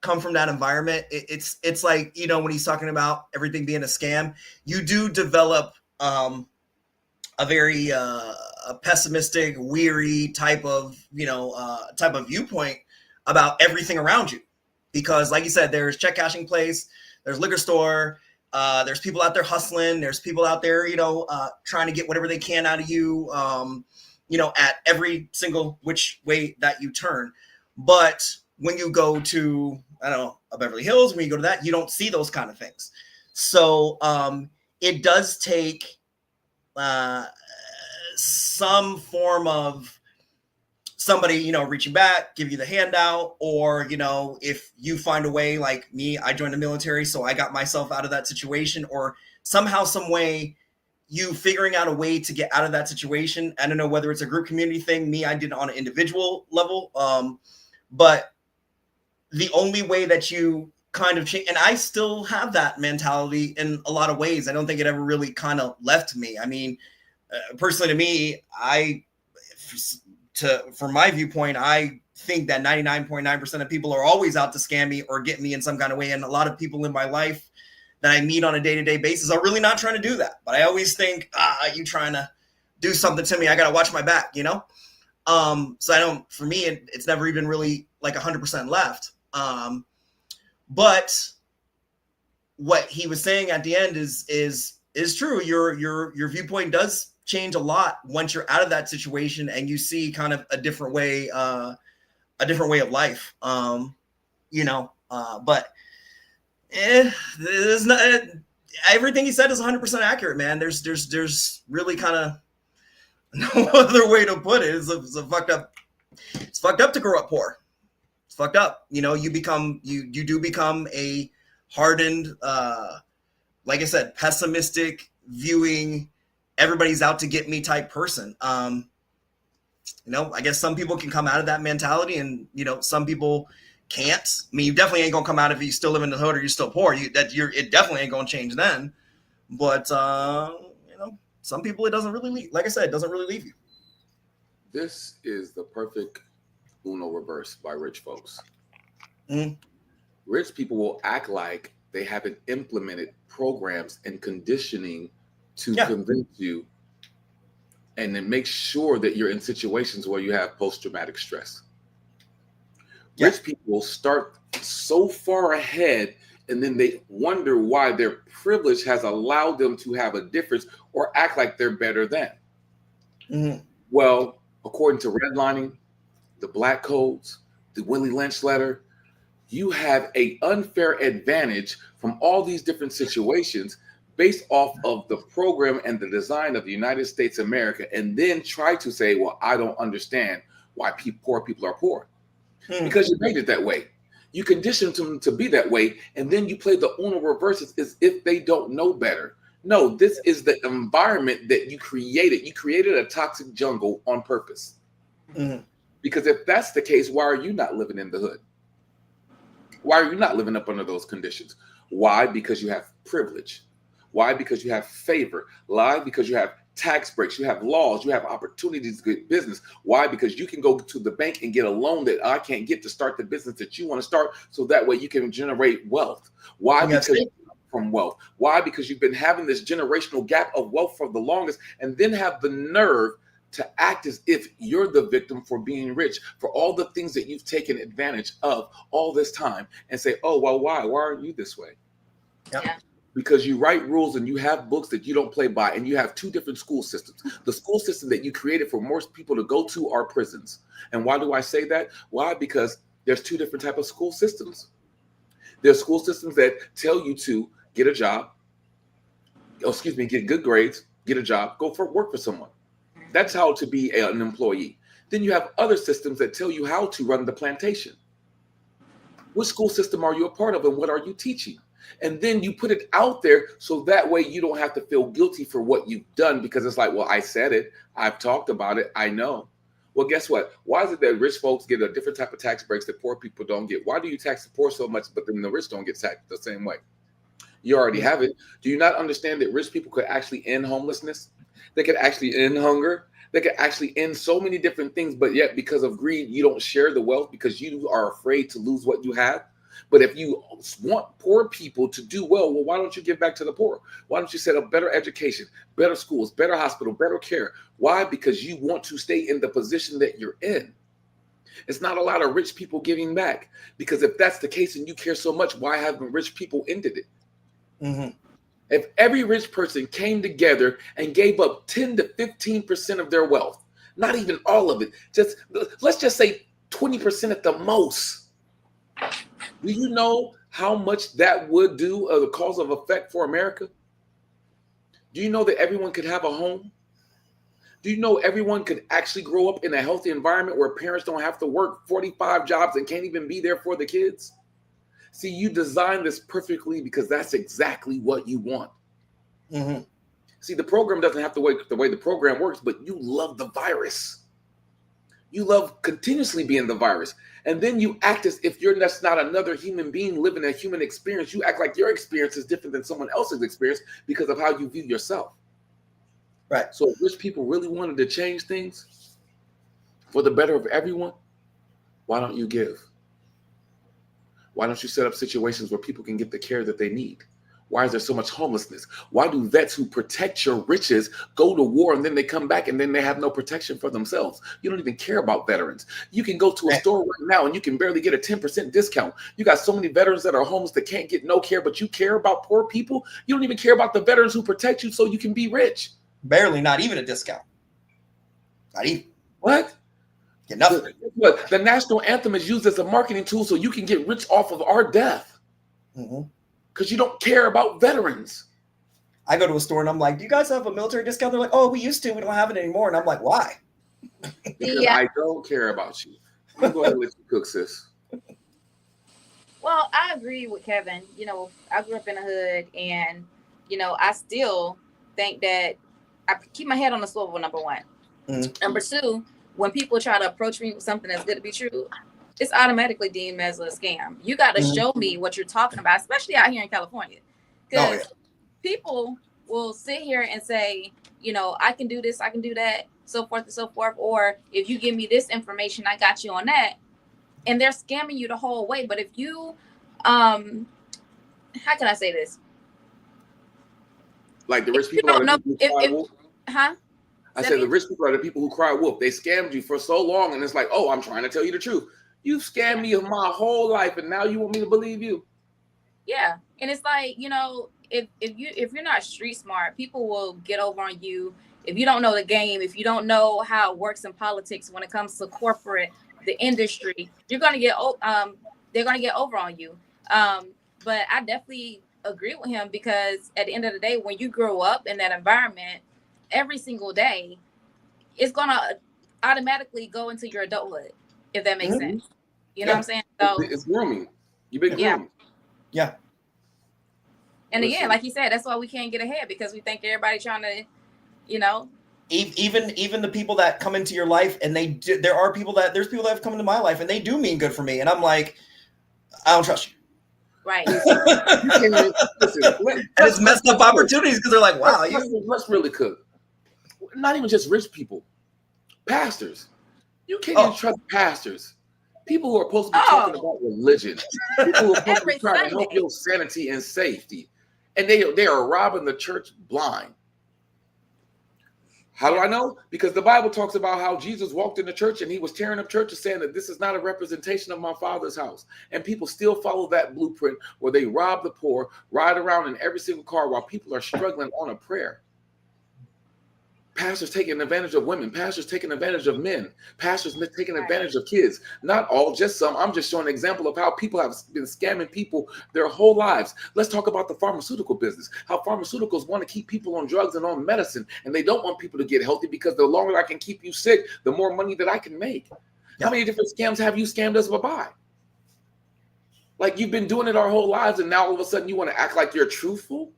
[SPEAKER 3] come from that environment, it's like, when he's talking about everything being a scam, you do develop a very pessimistic, weary type of viewpoint about everything around you, because like you said, there's check cashing place, there's liquor store, there's people out there hustling, there's people out there trying to get whatever they can out of you, at every single which way that you turn. But when you go to a Beverly Hills, when you go to that, you don't see those kind of things. So it does take some form of somebody, reaching back, give you the handout, or, if you find a way, like me, I joined the military, so I got myself out of that situation, or somehow, some way, you figuring out a way to get out of that situation. I don't know whether it's a group community thing. Me, I did it on an individual level. But the only way that you kind of change, and I still have that mentality in a lot of ways. I don't think it ever really kind of left me. I mean, personally to me, from my viewpoint, I think that 99.9% of people are always out to scam me or get me in some kind of way. And a lot of people in my life that I meet on a day-to-day basis are really not trying to do that. But I always think, you trying to do something to me, I got to watch my back, So for me, it's never even really like 100% left. But what he was saying at the end is true. Your viewpoint does change a lot once you're out of that situation and you see kind of a different way of life. But there's not, everything he said is 100% accurate, man. There's really kind of no other way to put it. It's fucked up. It's fucked up to grow up poor. It's fucked up. You do become a hardened, like I said, pessimistic, viewing, everybody's out to get me type person. I guess some people can come out of that mentality, and some people can't. I mean, you definitely ain't gonna come out if you still live in the hood or you're still poor. It definitely ain't gonna change then. But some people it doesn't really leave. Like I said, it doesn't really leave you.
[SPEAKER 1] This is the perfect Uno reverse by rich folks. Rich people will act like they haven't implemented programs and conditioning to convince you, and then make sure that you're in situations where you have post-traumatic stress. Rich people start so far ahead, and then they wonder why their privilege has allowed them to have a difference or act like they're better than. Well, according to redlining, the black codes, the Willie Lynch letter, you have an unfair advantage from all these different situations based off of the program and the design of the United States of America, and then try to say, well, I don't understand why poor people are poor. Because you made it that way. You conditioned them to be that way, and then you play the Uno reverses as if they don't know better. No, this is the environment that you created. You created a toxic jungle on purpose. Because if that's the case, why are you not living in the hood? Why are you not living up under those conditions? Why? Because you have privilege. Why? Because you have favor. Why? Because you have tax breaks, you have laws, you have opportunities to get business. Why? Because you can go to the bank and get a loan that I can't get to start the business that you want to start, so that way you can generate wealth. Why? Because from wealth. Why? Because you've been having this generational gap of wealth for the longest, and then have the nerve to act as if you're the victim for being rich, for all the things that you've taken advantage of all this time, and say, oh, well, why aren't you this way?
[SPEAKER 2] Yeah.
[SPEAKER 1] Because you write rules and you have books that you don't play by, and you have two different school systems. The school system that you created for most people to go to are prisons. And why do I say that? Why? Because there's two different types of school systems. There's school systems that tell you to get a job, get good grades, get a job, go for work for someone. That's how to be an employee. Then you have other systems that tell you how to run the plantation. Which school system are you a part of, and what are you teaching? And then you put it out there so that way you don't have to feel guilty for what you've done, because it's like, well, I said it, I've talked about it, I know. Well, guess what? Why is it that rich folks get a different type of tax breaks that poor people don't get? Why do you tax the poor so much, but then the rich don't get taxed the same way? You already have it. Do you not understand that rich people could actually end homelessness? They could actually end hunger. They could actually end so many different things, but yet because of greed, you don't share the wealth because you are afraid to lose what you have. But if you want poor people to do well, why don't you give back to the poor? Why don't you set up better education, better schools, better hospital, better care? Why? Because you want to stay in the position that you're in. It's not a lot of rich people giving back, because if that's the case and you care so much, why haven't rich people ended it? If every rich person came together and gave up 10 to 15% of their wealth, not even all of it, let's just say 20% at the most. Do you know how much that would do of the cause of effect for America? Do you know that everyone could have a home? Do you know everyone could actually grow up in a healthy environment where parents don't have to work 45 jobs and can't even be there for the kids? See, you designed this perfectly because that's exactly what you want. See, the program doesn't have to work the way the program works, but you love the virus. You love continuously being the virus. And then you act as if you're just not another human being living a human experience. You act like your experience is different than someone else's experience because of how you view yourself.
[SPEAKER 3] Right.
[SPEAKER 1] So if rich people really wanted to change things for the better of everyone, why don't you give? Why don't you set up situations where people can get the care that they need? Why is there so much homelessness? Why do vets who protect your riches go to war and then they come back and then they have no protection for themselves? You don't even care about veterans. You can go to a store right now and you can barely get a 10% discount. You got so many veterans that are homeless that can't get no care, but you care about poor people. You don't even care about the veterans who protect you so you can be rich.
[SPEAKER 3] Barely, not even a discount. Not even.
[SPEAKER 1] What?
[SPEAKER 3] Get nothing.
[SPEAKER 1] The national anthem is used as a marketing tool so you can get rich off of our death. Because you don't care about veterans.
[SPEAKER 3] I go to a store and I'm like, do you guys have a military discount? They're like, oh, we used to. We don't have it anymore. And I'm like, why?
[SPEAKER 1] Because I don't care about you. I'm going to let you cook, sis.
[SPEAKER 2] Well, I agree with Kevin. You know, I grew up in the hood, and, you know, I still think that I keep my head on the swivel, number one. Number two, when people try to approach me with something that's good to be true, it's automatically deemed as a scam. You got to show me what you're talking about, especially out here in California. Because people will sit here and say, you know, I can do this, I can do that, so forth and so forth. Or if you give me this information, I got you on that. And they're scamming you the whole way. But if you, how can I say this?
[SPEAKER 1] Like the rich people are the people who cry wolf? I said the rich people are the people who cry wolf. They scammed you for so long, and it's like, oh, I'm trying to tell you the truth. You've scammed me of my whole life, and now you want me to believe you?
[SPEAKER 2] Yeah, and it's like, you know, if you're not street smart, people will get over on you. If you don't know the game, if you don't know how it works in politics when it comes to corporate, the industry, you're gonna get they're gonna get over on you. But I definitely agree with him, because at the end of the day, when you grow up in that environment every single day, it's gonna automatically go into your adulthood, if that makes sense. You know what I'm saying? So
[SPEAKER 1] it's grooming. You've been groomed.
[SPEAKER 3] Yeah.
[SPEAKER 2] And again, like you said, that's why we can't get ahead, because we think everybody trying to, you know.
[SPEAKER 3] Even the people that come into your life, and there's people that have come into my life and they do mean good for me, and I'm like, I don't trust you.
[SPEAKER 2] Right.
[SPEAKER 3] And it's messed up opportunities, because they're like, wow,
[SPEAKER 1] let's really cook. Not even just rich people, pastors. You can't even trust pastors. People who are supposed to be talking about religion. People who are supposed to be trying to help your sanity and safety. And they are robbing the church blind. How do I know? Because the Bible talks about how Jesus walked in the church and he was tearing up churches, saying that this is not a representation of my Father's house. And people still follow that blueprint where they rob the poor, ride around in every single car while people are struggling on a prayer. Pastors taking advantage of women, pastors taking advantage of men, pastors taking advantage of kids. Not all, just some. I'm just showing an example of how people have been scamming people their whole lives. Let's talk about the pharmaceutical business. How pharmaceuticals want to keep people on drugs and on medicine, and they don't want people to get healthy, because the longer I can keep you sick, the more money that I can make. Yeah. How many different scams have you scammed us by? Like, you've been doing it our whole lives, and now all of a sudden you want to act like you're truthful?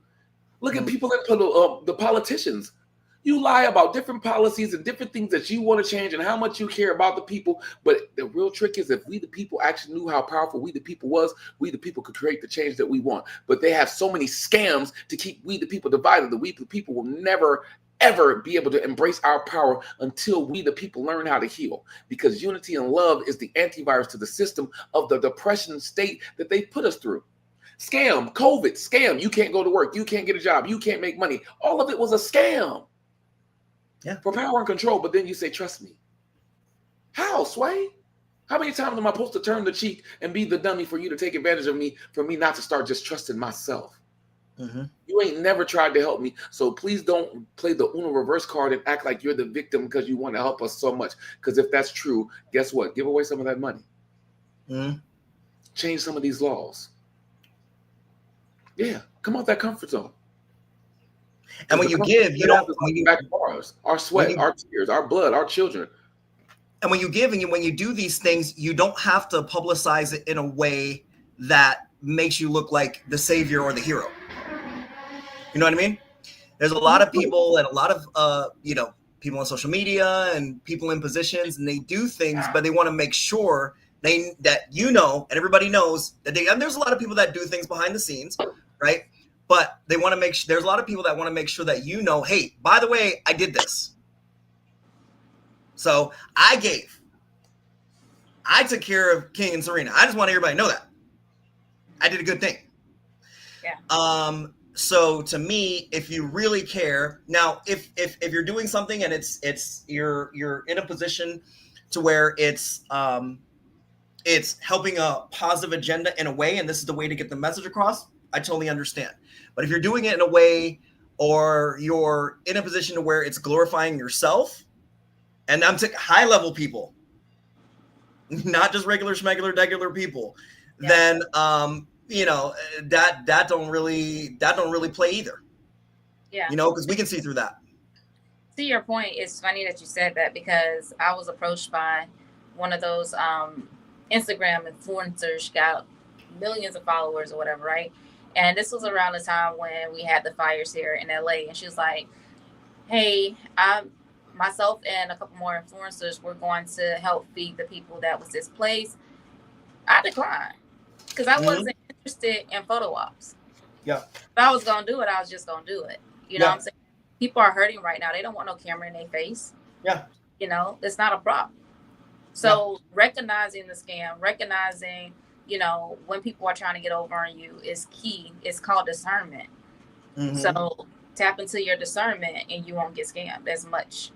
[SPEAKER 1] Look at people in the politicians. You lie about different policies and different things that you want to change and how much you care about the people. But the real trick is, if we the people actually knew how powerful we the people was, we the people could create the change that we want. But they have so many scams to keep we the people divided that we the people will never, ever be able to embrace our power until we the people learn how to heal. Because unity and love is the antivirus to the system of the depression state that they put us through. Scam, COVID, scam. You can't go to work. You can't get a job. You can't make money. All of it was a scam.
[SPEAKER 3] Yeah.
[SPEAKER 1] For power and control, but then you say, trust me. How, Sway? How many times am I supposed to turn the cheek and be the dummy for you to take advantage of me, for me not to start just trusting myself? Mm-hmm. You ain't never tried to help me, so please don't play the Uno reverse card and act like you're the victim because you want to help us so much. Because if that's true, guess what? Give away some of that money. Mm-hmm. Change some of these laws. Yeah, come out that comfort zone.
[SPEAKER 3] And when you give, you don't. When you
[SPEAKER 1] back ours, our sweat, our tears, our blood, our children.
[SPEAKER 3] And when you give, and when you do these things, you don't have to publicize it in a way that makes you look like the savior or the hero. You know what I mean? There's a lot of people and a lot of people on social media and people in positions, and they do things, but they want to make sure that and everybody knows that and there's a lot of people that do things behind the scenes, right? But they want to make sure, there's a lot of people that want to make sure that hey, by the way, I did this. So I took care of King and Serena. I just want everybody to know that I did a good thing. Yeah. So to me, if you really care, now if you're doing something and it's you're in a position to where it's helping a positive agenda in a way, and this is the way to get the message across, I totally understand. But if you're doing it in a way, or you're in a position to where it's glorifying yourself, and I'm taking high level people, not just regular people, then that don't really play either.
[SPEAKER 2] Yeah.
[SPEAKER 3] Because we can see through that.
[SPEAKER 2] To your point, it's funny that you said that, because I was approached by one of those Instagram influencers, got millions of followers or whatever, right? And this was around the time when we had the fires here in LA. And she was like, hey, myself and a couple more influencers were going to help feed the people that was displaced. I declined because I wasn't interested in photo ops.
[SPEAKER 3] Yeah.
[SPEAKER 2] If I was going to do it, I was just going to do it. You know what I'm saying? People are hurting right now. They don't want no camera in their face.
[SPEAKER 3] Yeah.
[SPEAKER 2] It's not a problem. So recognizing the scam, recognizing, when people are trying to get over on you is key. It's called discernment. Mm-hmm. So tap into your discernment and you won't get scammed as much.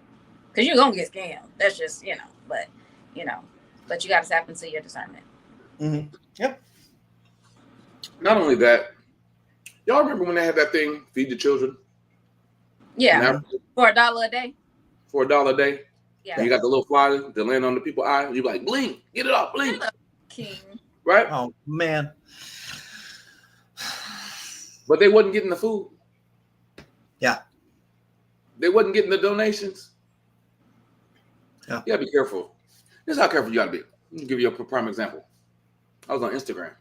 [SPEAKER 2] Because you're going to get scammed. That's just, but you got to tap into your discernment.
[SPEAKER 3] Mm-hmm. Yep.
[SPEAKER 1] Not only that, y'all remember when they had that thing, Feed the Children?
[SPEAKER 2] Yeah. For $1 a day?
[SPEAKER 1] For $1 a day?
[SPEAKER 2] Yeah.
[SPEAKER 1] And you got the little flyer that land on the people's eye. You're like, blink, get it off, blink.
[SPEAKER 2] King.
[SPEAKER 1] right?
[SPEAKER 3] Oh man.
[SPEAKER 1] But they wasn't getting the food.
[SPEAKER 3] Yeah.
[SPEAKER 1] They wasn't getting the donations.
[SPEAKER 3] Yeah.
[SPEAKER 1] You gotta be careful. This is how careful you gotta be. Let me give you a prime example. I was on Instagram.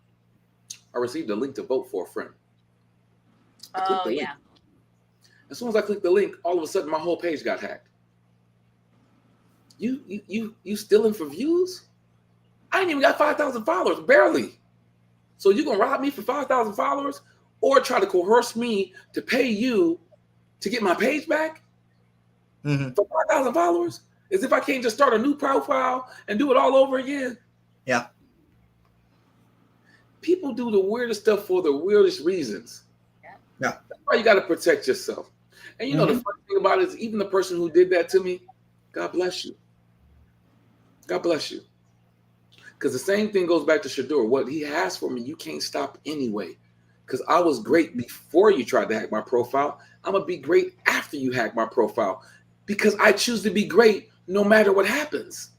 [SPEAKER 1] I received a link to vote for a friend. I clicked the link. As soon as I clicked the link, all of a sudden my whole page got hacked. You stealing for views? I ain't even got 5,000 followers, barely. So you gonna rob me for 5,000 followers, or try to coerce me to pay you to get my page back for 5,000 followers? As if I can't just start a new profile and do it all over again.
[SPEAKER 3] Yeah.
[SPEAKER 1] People do the weirdest stuff for the weirdest reasons.
[SPEAKER 3] Yeah.
[SPEAKER 1] That's why you got to protect yourself. And you know, the funny thing about it is, even the person who did that to me, God bless you. God bless you. Because the same thing goes back to Shador. What he has for me, you can't stop anyway. Because I was great before you tried to hack my profile. I'm going to be great after you hack my profile. Because I choose to be great no matter what happens.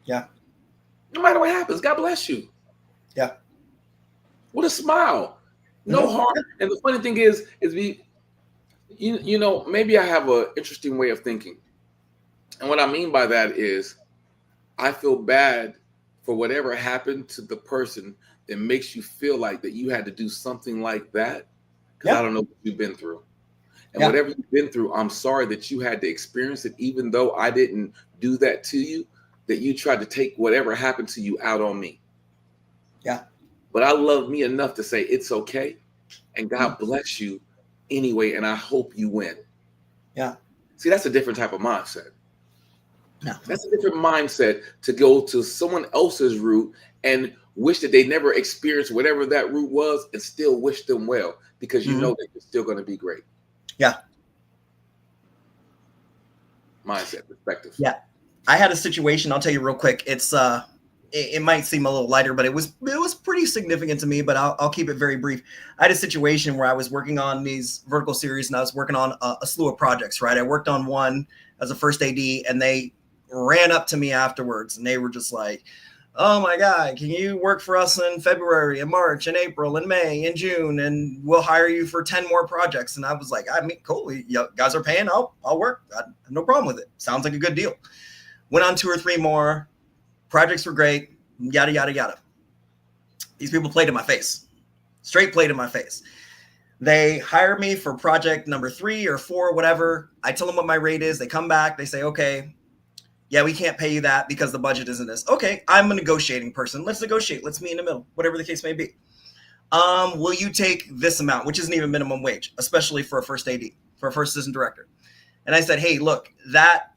[SPEAKER 3] Yeah.
[SPEAKER 1] No matter what happens. God bless you.
[SPEAKER 3] Yeah.
[SPEAKER 1] With a smile. No harm. And the funny thing is you know, maybe I have an interesting way of thinking. And what I mean by that is I feel bad for whatever happened to the person that makes you feel like that you had to do something like that. Because I don't know what you've been through. And whatever you've been through, I'm sorry that you had to experience it, even though I didn't do that to you, that you tried to take whatever happened to you out on me.
[SPEAKER 3] Yeah.
[SPEAKER 1] But I love me enough to say it's okay. And God bless you anyway. And I hope you win.
[SPEAKER 3] Yeah.
[SPEAKER 1] See, that's a different type of mindset.
[SPEAKER 3] No.
[SPEAKER 1] That's a different mindset to go to someone else's route and wish that they never experienced whatever that route was and still wish them well because you know that you're still going to be great.
[SPEAKER 3] Yeah.
[SPEAKER 1] Mindset, perspective.
[SPEAKER 3] Yeah. I had a situation, I'll tell you real quick. It's it might seem a little lighter, but it was pretty significant to me, but I'll keep it very brief. I had a situation where I was working on these vertical series and I was working on a slew of projects, right? I worked on one as a first AD and they ran up to me afterwards and they were just like, oh my God, can you work for us in February and March and April and May and June and we'll hire you for 10 more projects. And I was like, I mean, cool, you guys are paying, I'll work. I have no problem with it. Sounds like a good deal. Went on 2 or 3 more. Projects were great, yada, yada, yada. These people played in my face, straight played in my face. They hire me for project number 3 or 4, whatever. I tell them what my rate is. They come back. They say, okay, yeah, we can't pay you that because the budget isn't this. Okay, I'm a negotiating person. Let's negotiate. Let's meet in the middle, whatever the case may be. Will you take this amount, which isn't even minimum wage, especially for a first AD, for a first assistant director? And I said, hey, look, that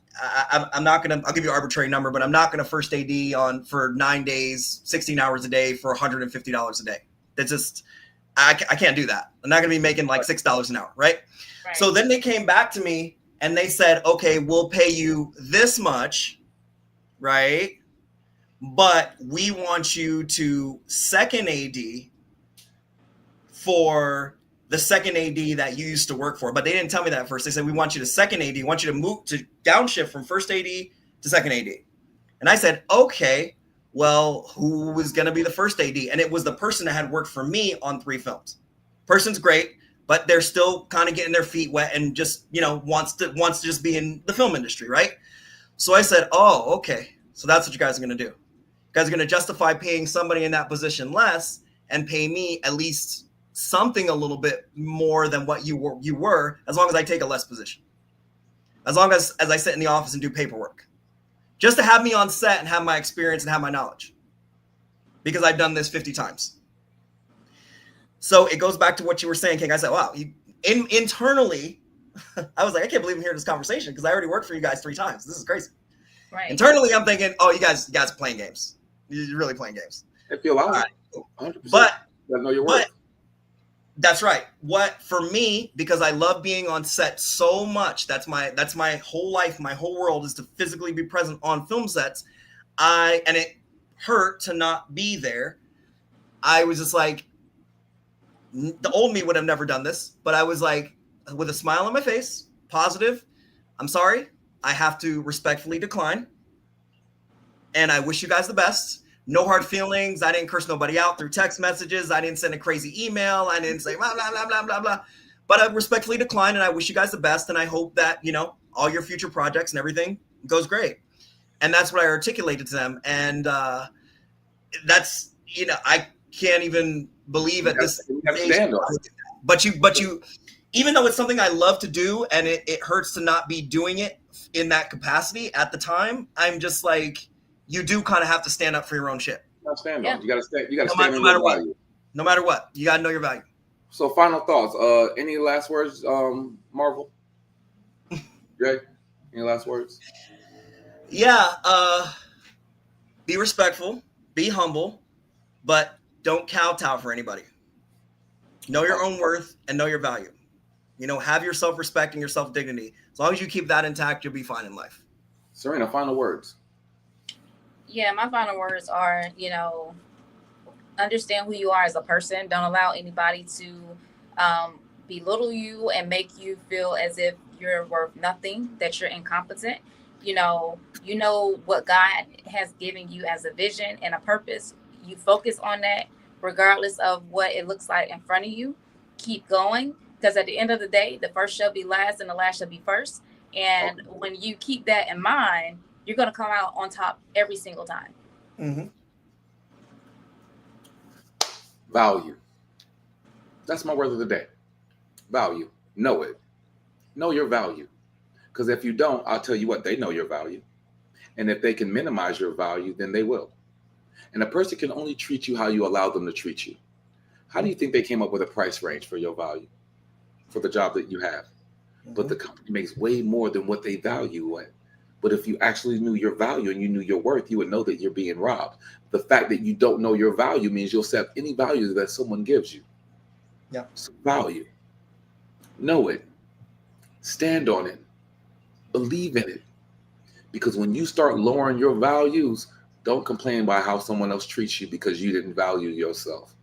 [SPEAKER 3] I'm not going to, I'll give you an arbitrary number, but I'm not going to first AD on for 9 days, 16 hours a day for $150 a day. That's just, I can't do that. I'm not going to be making like $6 an hour, right? So then they came back to me and they said, okay, we'll pay you this much, right? But we want you to second AD for the second AD that you used to work for. But they didn't tell me that at first. They said, we want you to second AD, want you to move to downshift from first AD to second AD. And I said, okay, well, who was going to be the first AD? And it was the person that had worked for me on 3 films. Person's great, but they're still kind of getting their feet wet and just, you know, wants to just be in the film industry, right? So I said, oh, okay. So that's what you guys are going to do. You guys are going to justify paying somebody in that position less and pay me at least something a little bit more than what you were, as long as I take a less position. As long as I sit in the office and do paperwork. Just to have me on set and have my experience and have my knowledge. Because I've done this 50 times. So it goes back to what you were saying, King. I said, wow, internally, I was like, I can't believe I'm hearing this conversation because I already worked for you guys 3 times. This is crazy.
[SPEAKER 2] Right.
[SPEAKER 3] Internally, I'm thinking, oh, you guys are playing games. You're really playing games.
[SPEAKER 1] I feel
[SPEAKER 3] All right.
[SPEAKER 1] 100%.
[SPEAKER 3] But
[SPEAKER 1] know your worth.
[SPEAKER 3] That's right. What for me, because I love being on set so much. That's my whole life. My whole world is to physically be present on film sets. And it hurt to not be there. I was just like, the old me would have never done this, but I was like, with a smile on my face, positive. I'm sorry. I have to respectfully decline. And I wish you guys the best. no hard feelings. I didn't curse nobody out through text messages. I didn't send a crazy email. I didn't say blah, blah, blah, blah, blah, blah. But I respectfully declined, and I wish you guys the best. And I hope that, you know, all your future projects and everything goes great. And that's what I articulated to them. And that's, you know, I can't even believe at this stage. But you, even though it's something I love to do and it hurts to not be doing it in that capacity at the time, I'm just like, you do kind of have to stand up for your own shit.
[SPEAKER 1] You gotta stand on. You gotta stand on
[SPEAKER 3] no matter
[SPEAKER 1] your
[SPEAKER 3] what.
[SPEAKER 1] value.
[SPEAKER 3] No matter what, you gotta know your value.
[SPEAKER 1] So final thoughts. Any last words, Marvel? Jay, any last words?
[SPEAKER 3] Yeah, be respectful, be humble, but don't kowtow for anybody. Know your own worth and know your value. You know, have your self-respect and your self-dignity. As long as you keep that intact, you'll be fine in life.
[SPEAKER 1] Serena, final words.
[SPEAKER 2] Yeah, my final words are, you know, understand who you are as a person. Don't allow anybody to belittle you and make you feel as if you're worth nothing, that you're incompetent. You know what God has given you as a vision and a purpose. You focus on that regardless of what it looks like in front of you. Keep going, because at the end of the day, the first shall be last and the last shall be first. And when you keep that in mind, you're going to come out on top every single time.
[SPEAKER 3] Mm-hmm.
[SPEAKER 1] Value. That's my word of the day. Value. Know it. Know your value. Because if you don't, I'll tell you what, they know your value. And if they can minimize your value, then they will. And a person can only treat you how you allow them to treat you. How do you think they came up with a price range for your value, for the job that you have? Mm-hmm. But the company makes way more than what they value at. But if you actually knew your value and you knew your worth, you would know that you're being robbed. The fact that you don't know your value means you'll accept any value that someone gives you.
[SPEAKER 3] Yeah.
[SPEAKER 1] So value. Know it. Stand on it. Believe in it. Because when you start lowering your values, don't complain about how someone else treats you because you didn't value yourself.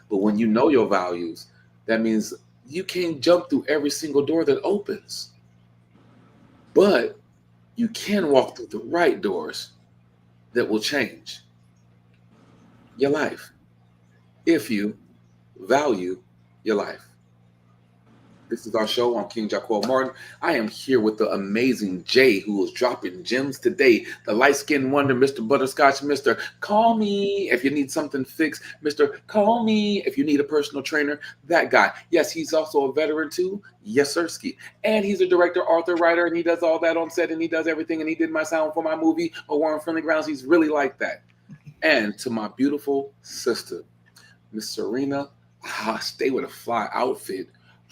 [SPEAKER 1] But when you know your values, that means you can't jump through every single door that opens. But you can walk through the right doors that will change your life if you value your life. This is our show. I'm King Jaquel Martin. I am here with the amazing Jay, who is dropping gems today. The light-skinned wonder, Mr. Butterscotch, Mr. Call Me if you need something fixed. Mr. Call Me if you need a personal trainer. That guy. Yes, he's also a veteran too. Yes, sirski. And he's a director, author, writer, and he does all that on set, and he does everything, and he did my sound for my movie, A War on Friendly Grounds. He's really like that. And to my beautiful sister, Miss Serena, stay with a fly outfit.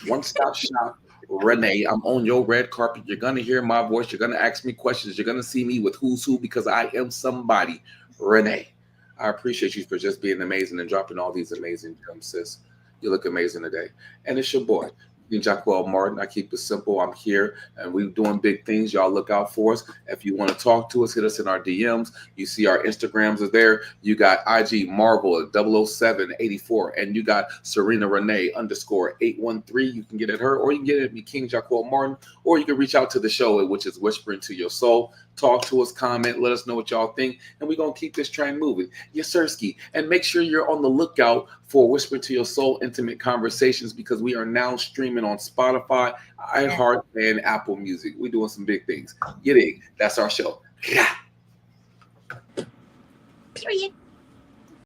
[SPEAKER 1] One-stop shop, Renee. I'm on your red carpet. You're going to hear my voice. You're going to ask me questions. You're going to see me with who's who because I am somebody. Renee, I appreciate you for just being amazing and dropping all these amazing gems, sis. You look amazing today. And it's your boy, Jaquel Martin. I keep it simple. I'm here and we're doing big things. Y'all look out for us. If you want to talk to us, hit us in our DMs. You see our Instagrams are there. You got IG Marvel at 00784 and you got Serena Renee _813. You can get at her or you can get it at me, King Jaquel Martin, or you can reach out to the show, which is Whispering to Your Soul. Talk to us, comment, let us know what y'all think, and we're going to keep this train moving. Yes, sirski. And make sure you're on the lookout for Whispering to Your Soul Intimate Conversations because we are now streaming on Spotify, iHeart, and Apple Music. We're doing some big things. You dig? That's our show.
[SPEAKER 2] Period.